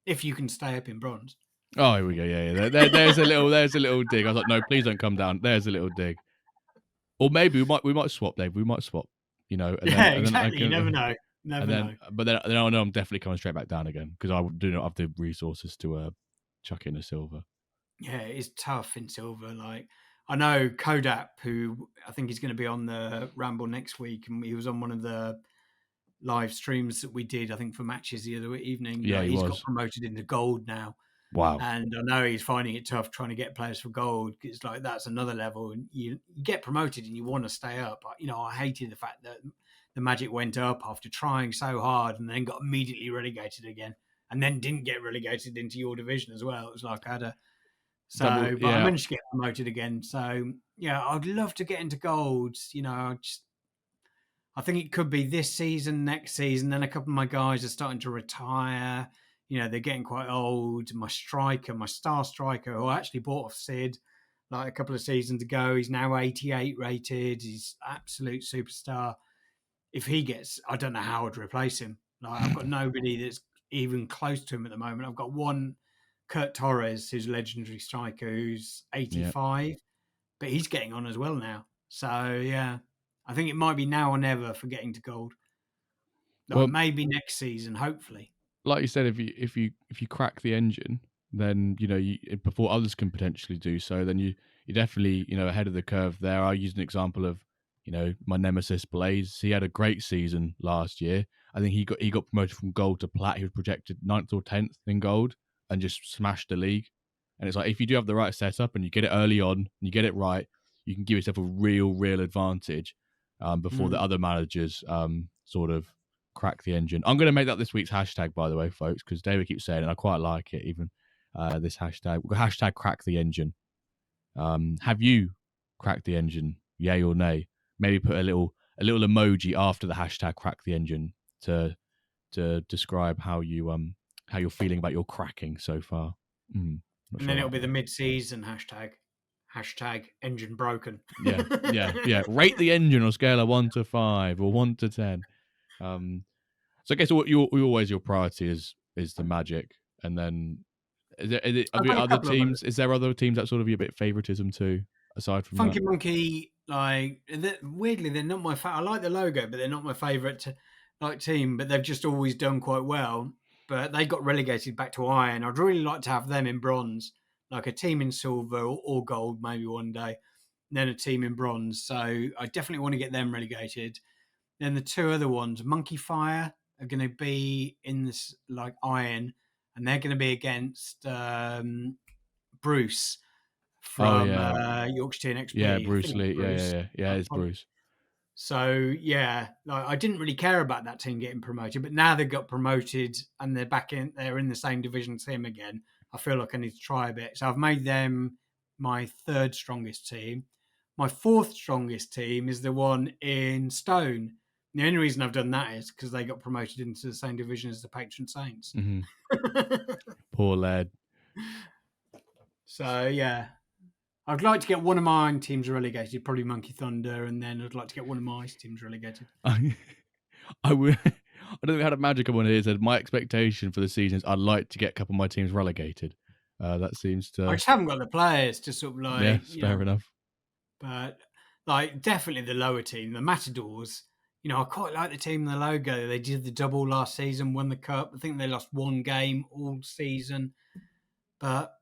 If you can stay up in bronze. Oh, here we go. Yeah. There's a little dig. I was like, no, please don't come down. There's a little dig. Or maybe we might swap, Dave. We might swap. Yeah, And then I exactly. You never can, know. Never know. but then I know I'm definitely coming straight back down again because I do not have the resources to chuck in a silver. Yeah, it's tough in silver. Like I know Kodap, who I think is going to be on the Ramble next week, and he was on one of the live streams that we did, I think, for matches the other evening. Yeah, he He's got was. promoted into gold now. Wow. And I know he's finding it tough trying to get players for gold. It's like that's another level, and you get promoted and you want to stay up. I hated the fact that the Magic went up after trying so hard and then got immediately relegated again, and then didn't get relegated into your division as well. It was like I had a but I Yeah. managed to get promoted again. So yeah, I'd love to get into gold. I think it could be this season, next season. Then a couple of my guys are starting to retire. They're getting quite old. My star striker, who I actually bought off Sid like a couple of seasons ago, he's now 88 rated. He's absolute superstar. If he gets, I don't know how I'd replace him. Like I've got nobody that's even close to him at the moment. I've got one, Kurt Torres, who's a legendary striker, who's 85, but he's getting on as well now. So yeah, I think it might be now or never for getting to gold. Like Well, maybe next season, hopefully. like you said, if you crack the engine, then before others can potentially do so, then you're definitely ahead of the curve there. I use an example of my nemesis Blaze. He had a great season last year. I think he got promoted from gold to plat. He was projected 9th or 10th in gold and just smashed the league. And it's like, if you do have the right setup and you get it early on and you get it right, you can give yourself a real advantage before the other managers sort of crack the engine. I'm going to make that this week's hashtag, by the way, folks, because David keeps saying it and I quite like it. Even this hashtag crack the engine. Have you cracked the engine? Yay or nay? Maybe put a little emoji after the hashtag crack the engine to describe how you're feeling about your cracking so far. And then it'll be the mid-season hashtag engine broken. Yeah. Rate the engine on a scale of 1 to 5 or 1 to 10. So I guess your priority is the Magic, and then is there other teams that sort of you a bit favoritism to aside from Funky that? Monkey, like weirdly they're not my I like the logo, but they're not my favorite team. But they've just always done quite well. But they got relegated back to iron. I'd really like to have them in bronze, like a team in silver or gold, maybe one day. And then a team in bronze. So I definitely want to get them relegated. Then the two other ones, Monkey Fire, are going to be in this like iron, and they're going to be against Bruce from Yorkshire TNXP. Yeah, Bruce Lee. Yeah, it's Bruce. So yeah, like I didn't really care about that team getting promoted, but now they've got promoted and they're in the same division as him again. I feel like I need to try a bit. So I've made them my third strongest team. My fourth strongest team is the one in Stone. The only reason I've done that is because they got promoted into the same division as the Patron Saints. Mm-hmm. Poor lad. So yeah, I'd like to get one of my teams relegated, probably Monkey Thunder, and then I'd like to get one of my teams relegated. I would. I don't know how to magic one here. Said my expectation for the season is I'd like to get a couple of my teams relegated. That seems to. I just haven't got the players to sort of like. Yeah, fair enough. But like, definitely the lower team, the Matadors. I quite like the team in the logo. They did the double last season, won the cup. I think they lost one game all season, but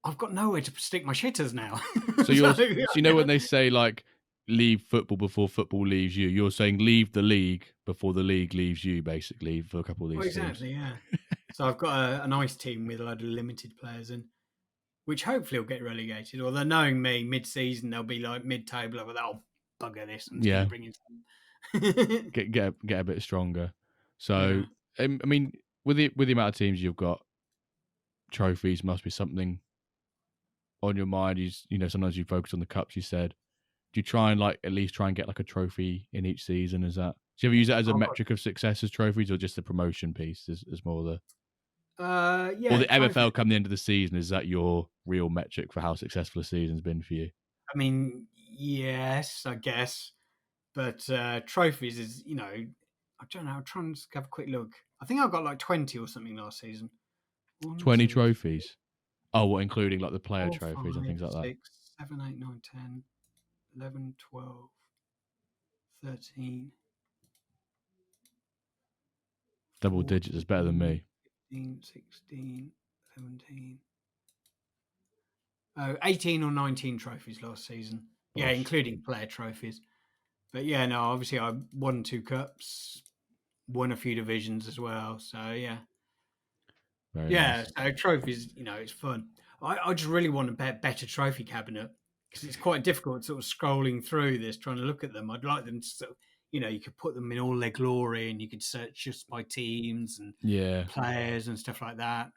I've got nowhere to stick my shitters now. So when they say like leave football before football leaves you, you're saying leave the league before the league leaves you, basically, for a couple of these exactly, teams. Yeah. So I've got a nice team with a load of limited players in, which hopefully will get relegated. Although knowing me, mid-season they'll be like mid-table over that. I'll bugger this. I'm just going to bring in some. get a bit stronger. So I mean, with the amount of teams you've got, trophies must be something on your mind. Sometimes you focus on the cups. You said, do you try and at least try and get like a trophy in each season? Is that, do you ever use that as a metric of success as trophies, or just the promotion piece is more the or the MFL come the end of the season? Is that your real metric for how successful a season's been for you? I mean, yes, I guess. But trophies is, I don't know. I'm trying to have a quick look. I think I got like 20 or something last season. 20 trophies? Oh, what, including like the player trophies and things like that? 6, 7, 8, 9, 10, 11, 12, 13. Double digits is better than me. 15, 16, 17. 18 or 19 trophies last season. Gosh. Yeah, including player trophies. But yeah, no, obviously I won 2 cups, won a few divisions as well. So yeah. Very nice. So trophies, it's fun. I just really want a better trophy cabinet because it's quite difficult sort of scrolling through this, trying to look at them. I'd like them to sort of, you could put them in all their glory and you could search just by teams and players and stuff like that.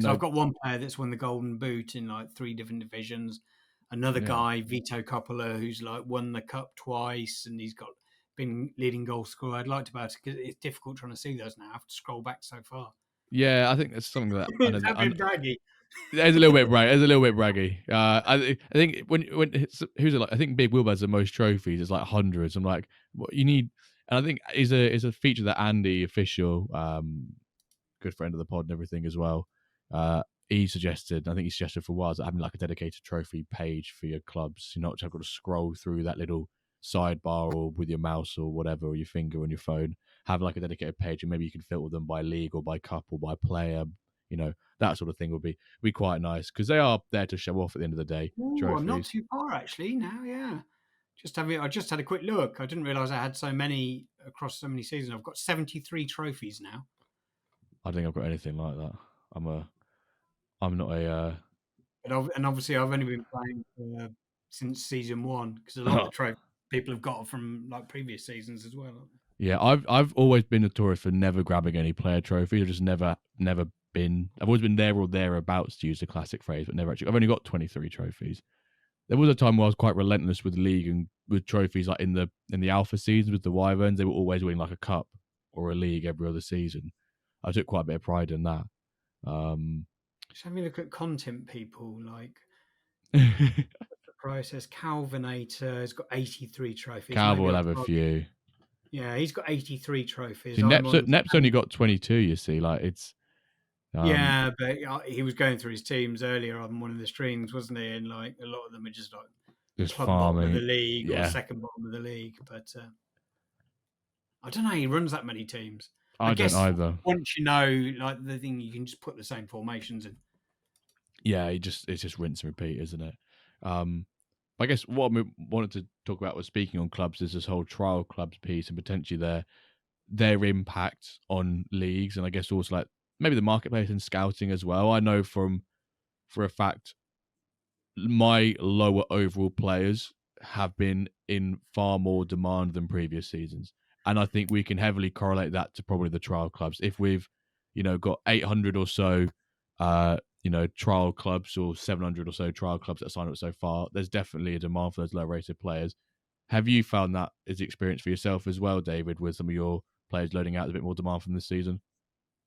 So I've got one player that's won the Golden Boot in like 3 different divisions. Another guy, Vito Coppola, who's like won the cup twice and he's been leading goal scorer. I'd like to be able to, because it's difficult trying to see those now. I have to scroll back so far. Yeah, I think that's something that it's a bit braggy. It's a little bit braggy. It's a little bit braggy. I think when who's it like? I think Big Will has the most trophies. It's like hundreds. I'm like, what you need, and I think is a feature that Andy, official, good friend of the pod and everything as well. He suggested, I think he suggested for a while, that having like a dedicated trophy page for your clubs. You're not just got to scroll through that little sidebar or with your mouse or whatever, or your finger on your phone. Have like a dedicated page, and maybe you can filter them by league or by cup or by player. That sort of thing would be quite nice because they are there to show off at the end of the day. Ooh, I'm not Trophies. too far actually now. Yeah, I just had a quick look. I didn't realize I had so many across so many seasons. I've got 73 trophies now. I don't think I've got anything like that. I'm not a. And obviously, I've only been playing since season one because a lot of the trophies people have got from like previous seasons as well. Yeah, I've always been notorious for never grabbing any player trophies. I've just never been. I've always been there or thereabouts, to use the classic phrase, but never actually. I've only got 23 trophies. There was a time where I was quite relentless with league and with trophies, like in the alpha seasons with the Wyverns. They were always winning like a cup or a league every other season. I took quite a bit of pride in that. Just having a look at content people like Calvo the process. Calvinator has got 83 trophies. will Maybe I've have a got, few. yeah, he's got 83 trophies. See, I'm on Nep's only got 22. You see, like it's yeah, but he was going through his teams earlier on one of the streams, wasn't he? And like a lot of them are just like just club bottom of the farming. league or Yeah, second bottom of the league. But I don't know. He runs that many teams. I I don't guess either. once you know, like the thing, you can just put the same formations in. Yeah, it's just rinse and repeat, isn't it? I guess what I wanted to talk about was speaking on clubs is this whole trial clubs piece and potentially their impact on leagues, and I guess also like maybe the marketplace and scouting as well. I know for a fact my lower overall players have been in far more demand than previous seasons. And I think we can heavily correlate that to probably the trial clubs. If we've, got 800 or so, trial clubs or 700 or so trial clubs that signed up so far, there's definitely a demand for those low rated players. Have you found that as experience for yourself as well, David, with some of your players loading out a bit more demand from this season?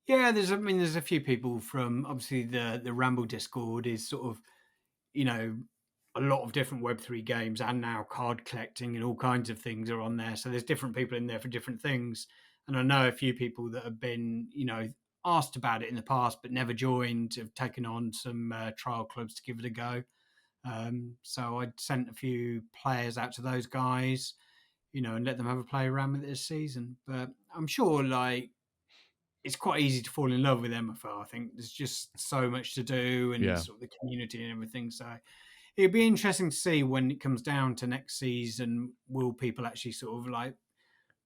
Yeah, there's a few people from obviously the Ramble Discord is sort of, you know, a lot of different Web3 games and now card collecting and all kinds of things are on there. So there's different people in there for different things. And I know a few people that have been, asked about it in the past but never joined, have taken on some trial clubs to give it a go. So I sent a few players out to those guys, and let them have a play around with it this season. But I'm sure, like, it's quite easy to fall in love with MFL. I think there's just so much to do and Yeah. sort of the community and everything. So it'd be interesting to see when it comes down to next season, will people actually sort of like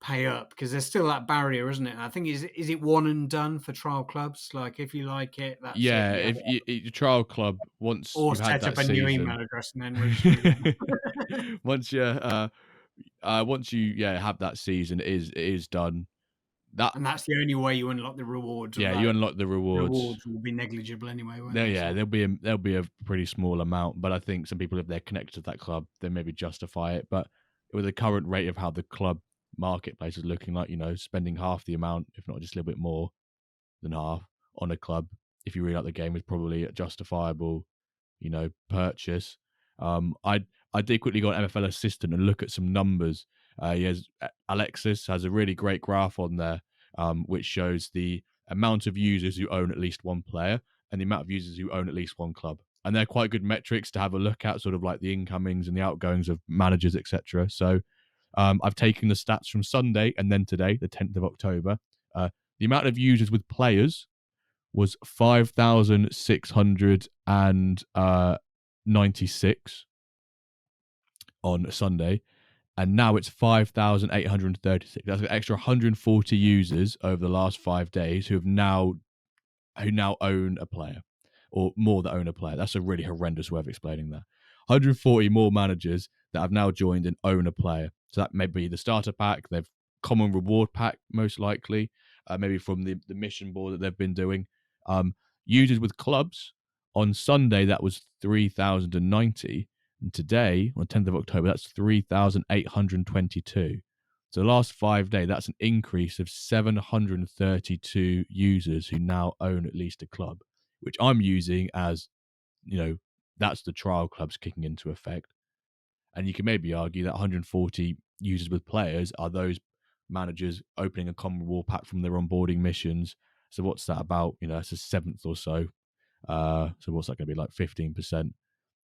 pay up? Because there's still that barrier, isn't it? I think is it one and done for trial clubs? Like if you like it, that's it. Yeah, Yeah. if your trial club, once Or you've had set that up a new season, email address and then register again. once you have that season, it is done. That And that's the only way you unlock the rewards. Yeah, you Although unlock the rewards. rewards will be negligible anyway, won't There, they? yeah, So. there'll be a pretty small amount, but I think some people, if they're connected to that club, they maybe justify it. But with the current rate of how the club marketplace is looking like, spending half the amount, if not just a little bit more than half, on a club, if you really like the game, is probably a justifiable, purchase. I did quickly go on MFL Assistant and look at some numbers. Alexis has a really great graph on there, which shows the amount of users who own at least one player and the amount of users who own at least one club. And they're quite good metrics to have a look at, sort of like the incomings and the outgoings of managers, etc. So I've taken the stats from Sunday and then today, the 10th of October. The amount of users with players was 5,696 on Sunday, and now it's 5,836. That's an extra 140 users over the last 5 days who now own a player, or more that own a player. That's a really horrendous way of explaining that. 140 more managers that have now joined and own a player. So that may be the starter pack, they've common reward pack, most likely, maybe from the mission board that they've been doing. Users with clubs, on Sunday, that was 3,090. And today, on 10th of October, that's 3,822. So the last 5 days, that's an increase of 732 users who now own at least a club, which I'm using as, that's the trial clubs kicking into effect. And you can maybe argue that 140 users with players are those managers opening a common reward pack from their onboarding missions. So what's that about? It's a seventh or so. So what's that going to be, like 15%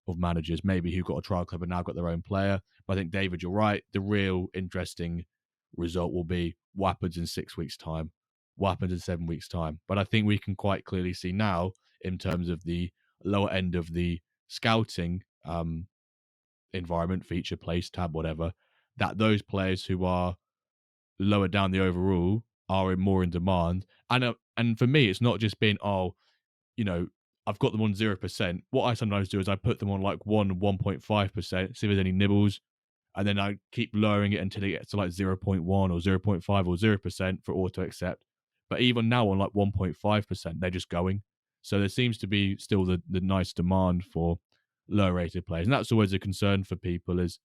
of managers maybe who got a trial club and now got their own player? But I think, David, you're right. The real interesting result will be what happens in 6 weeks' time, what happens in 7 weeks' time. But I think we can quite clearly see now, in terms of the lower end of the scouting environment, feature, place, tab, whatever, that those players who are lower down the overall are more in demand. And for me, it's not just being, I've got them on 0%. What I sometimes do is I put them on like 1.5%, see if there's any nibbles, and then I keep lowering it until it gets to like 0.1 or 0.5 or 0% for auto accept. But even now on like 1.5%, they're just going. So there seems to be still the nice demand for low rated players. And that's always a concern for people is,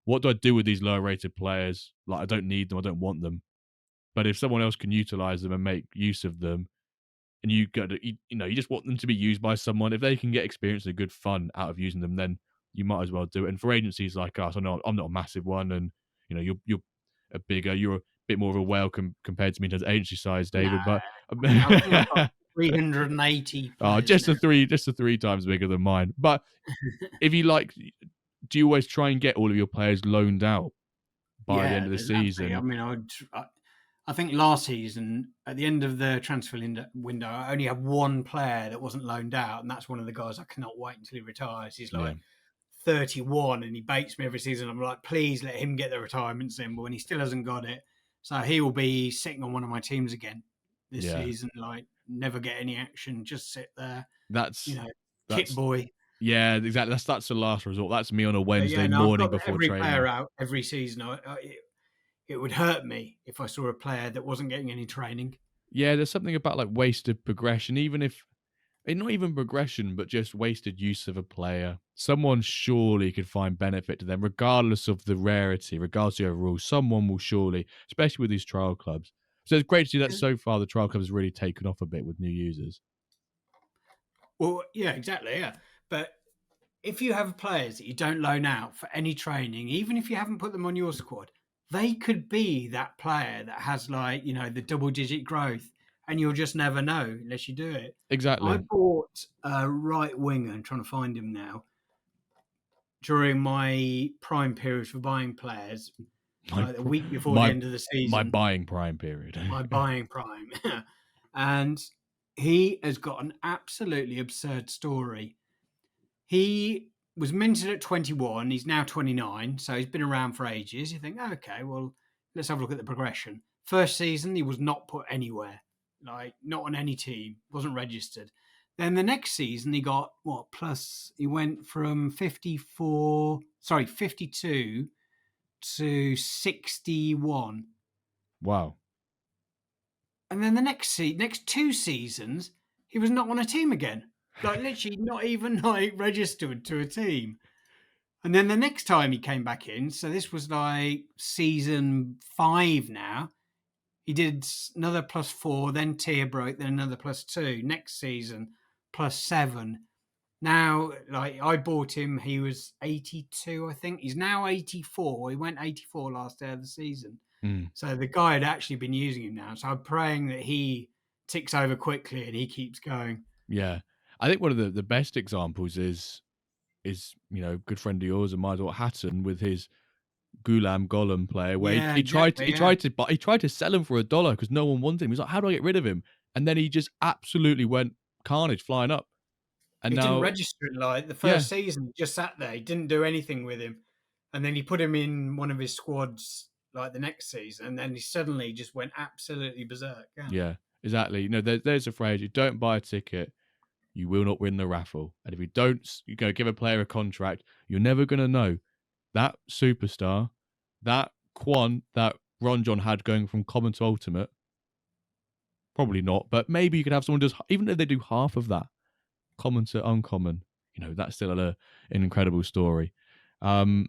what do I do with these low rated players? Like, I don't need them, I don't want them. But if someone else can utilize them and make use of them, and you just want them to be used by someone, if they can get experience and good fun out of using them, then you might as well do it. And for agencies like us, I know I'm not a massive one, and you're a bigger, you're a bit more of a whale compared to me in terms of agency size, David. Nah, But I think I've got 380 players just now. the three times bigger than mine. But if you like, do you always try and get all of your players loaned out by the end of the Exactly. season? I mean, I think last season at the end of the transfer window, I only had one player that wasn't loaned out, and that's one of the guys I cannot wait until he retires. He's like 31 and he baits me every season. I'm like, please let him get the retirement symbol, and he still hasn't got it. So he will be sitting on one of my teams again this season, like never get any action, just sit there. That's kit boy. Yeah, exactly. That's the last resort. That's me on a Wednesday I've morning got before every training. player out every season. It would hurt me if I saw a player that wasn't getting any training. Yeah, there's something about like wasted progression, even if not even progression, but just wasted use of a player. Someone surely could find benefit to them, regardless of the rarity, regardless of the overall. Someone will surely, especially with these trial clubs. So it's great to see that so far the trial club has really taken off a bit with new users. Well, yeah, exactly, yeah. But if you have players that you don't loan out for any training, even if you haven't put them on your squad, they could be that player that has like, the double-digit growth, and you'll just never know unless you do it. Exactly. I bought a right winger, I'm trying to find him now, during my prime period for buying players, like the week before the end of the season. My buying prime period. My buying prime. And he has got an absolutely absurd story. He was minted at 21. He's now 29. So he's been around for ages. You think, okay, well, let's have a look at the progression. First season, he was not put anywhere, like not on any team, wasn't registered. Then the next season, he got he went from 52 to 61. Wow. And then the next two seasons, he was not on a team again. Like literally not even like registered to a team. And then the next time he came back in, so this was like season 5 now, he did another +4, then tier broke, then another +2. Next season, +7. Now, like I bought him, he was 82, I think. He's now 84. He went 84 last day of the season. So the guy had actually been using him now. So I'm praying that he ticks over quickly and he keeps going. Yeah. I think one of the best examples is good friend of yours and mine, Hatton, with his Golem player, where he tried to sell him for $1 because no one wanted him. He's like, how do I get rid of him? And then he just absolutely went carnage, flying up. And he now didn't register it like the first season. He just sat there. He didn't do anything with him. And then he put him in one of his squads like the next season. And then he suddenly just went absolutely berserk. Yeah, exactly. There's a phrase: you don't buy a ticket, you will not win the raffle. And if you don't, give a player a contract, you're never going to know that superstar, that Quan that Ron John had going from common to ultimate. Probably not, but maybe you could have someone even if they do half of that, common to uncommon. That's still an incredible story. Another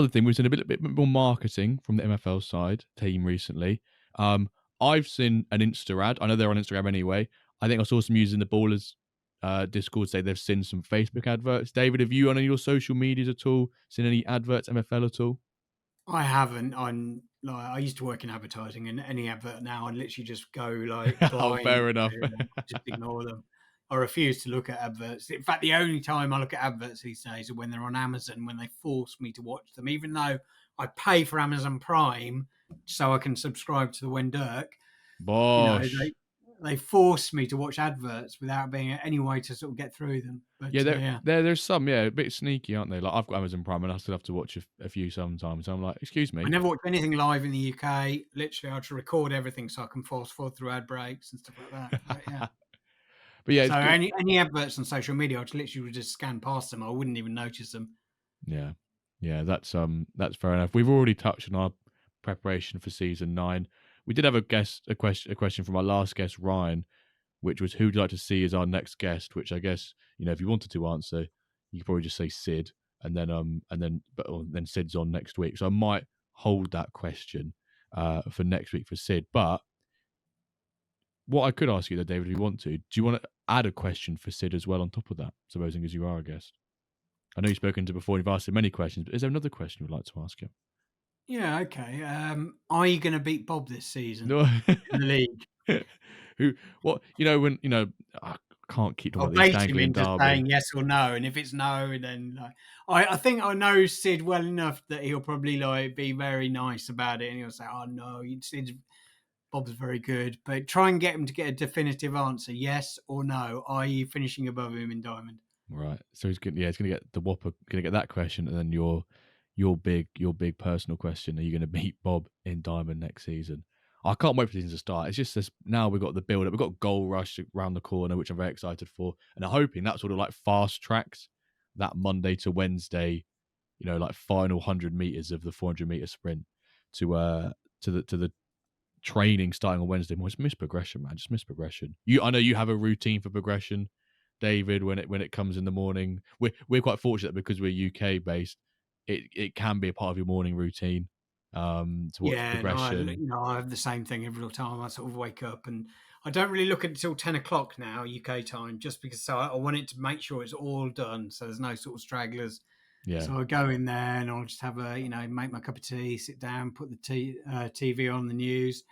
thing, we've seen a bit more marketing from the MFL side team recently. I've seen an Insta ad. I know they're on Instagram anyway. I think I saw some users in the Ballers Discord say they've seen some Facebook adverts. David, have you on any of your social medias at all seen any adverts, MFL at all? I haven't. I used to work in advertising, and any advert now, I literally just go like blind. Oh, fair enough. Just ignore them. I refuse to look at adverts. In fact, the only time I look at adverts these days are when they're on Amazon, when they force me to watch them, even though I pay for Amazon Prime so I can subscribe to the WenDirk. Bosh. they force me to watch adverts without being any way to sort of get through them. But Yeah, there's some, a bit sneaky, aren't they? Like I've got Amazon Prime and I still have to watch a few sometimes. I'm like, excuse I me. never watch anything live in the UK. Literally, I have to record everything so I can fast forward through ad breaks and stuff like that. But yeah. But yeah, So it's good. any adverts on social media, I'd literally just scan past them. I wouldn't even notice them. Yeah, that's fair enough. We've already touched on our preparation for season 9. We did have a question from our last guest, Ryan, which was who'd you like to see as our next guest, which I guess, if you wanted to answer, you could probably just say Sid, and then Sid's on next week. So I might hold that question for next week for Sid. But what I could ask you though, David, if you want to, do you want to add a question for Sid as well on top of that, supposing as you are a guest? I know you've spoken to before and you've asked him many questions, but is there another question you'd like to ask him? Yeah, okay. Are you going to beat Bob this season No. in the league? I can't keep talking I'll about these bait him dangling into derby. saying yes or no, and if it's no, then I think I know Sid well enough that he'll probably be very nice about it, and he'll say, "Oh no, Bob's very good," but try and get him to get a definitive answer, yes or no. Are you finishing above him in Diamond? Right. So he's gonna get the Whopper, gonna get that question, and then your big personal question: are you gonna beat Bob in Diamond next season? I can't wait for the season to start. It's just this now we've got the build up, we've got GoalRush around the corner, which I'm very excited for, and I'm hoping that sort of like fast tracks that Monday to Wednesday, like final 100 meters of the 400-meter sprint to the training starting on Wednesday. Just miss progression, man. Just miss progression. I know you have a routine for progression, David. When it comes in the morning, we're quite fortunate because we're UK based. It can be a part of your morning routine to watch Yeah, no, progression. I have the same thing every time. I sort of wake up, and I don't really look at it till 10 o'clock now UK time, just because I want it to make sure it's all done, so there's no sort of stragglers. Yeah, So I go in there and I'll just have make my cup of tea, sit down, put the TV on the news,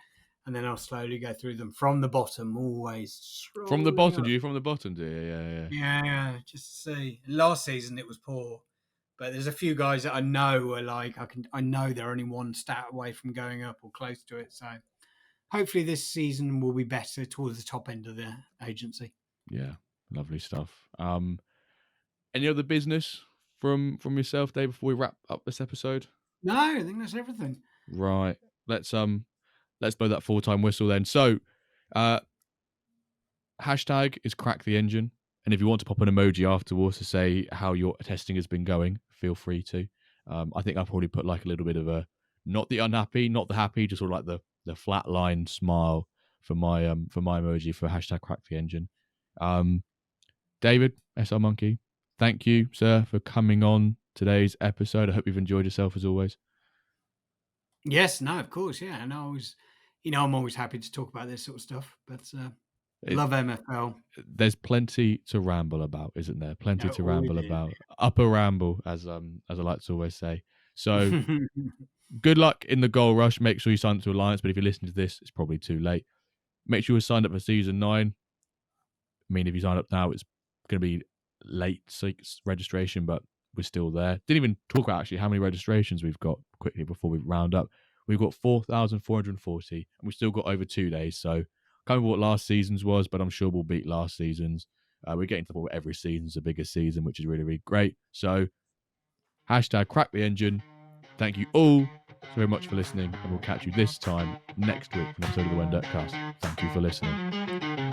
and then I'll slowly go through them from the bottom, always from the scrolling bottom. up. Do you from the bottom? Do you? Yeah. Yeah, just to see. Last season it was poor, but there's a few guys that I know are I know they're only one stat away from going up or close to it. So hopefully this season will be better towards the top end of the agency. Yeah, lovely stuff. Any other business from yourself, Dave, before we wrap up this episode? No, I think that's everything. Right. Let's blow that 4-time whistle then. So, hashtag is crack the engine, and if you want to pop an emoji afterwards to say how your testing has been going, feel free to. I think I'll probably put like a little bit of a not the unhappy, not the happy, just sort of like the flat line smile for my emoji for hashtag crack the engine. David, SRMonkey, thank you, sir, for coming on today's episode. I hope you've enjoyed yourself as always. Yes, no, of course, yeah. And I'm always happy to talk about this sort of stuff. But love MFL. There's plenty to ramble about, isn't there? Plenty to ramble Always about. Upper ramble, as I like to always say. So good luck in the GoalRush. Make sure you sign up to Alliance. But if you're listening to this, it's probably too late. Make sure you sign up for season 9. I mean, if you sign up now, it's going to be late registration, but we're still there. Didn't even talk about actually how many registrations we've got quickly before we round up. We've got 4,440, and we've still got over 2 days. So, can't remember what last season's was, but I'm sure we'll beat last season's. We're getting to the point where every season's a bigger season, which is really, really great. So, hashtag crack the engine. Thank you all so very much for listening, and we'll catch you this time next week for an episode of the WenDirkCast. Thank you for listening.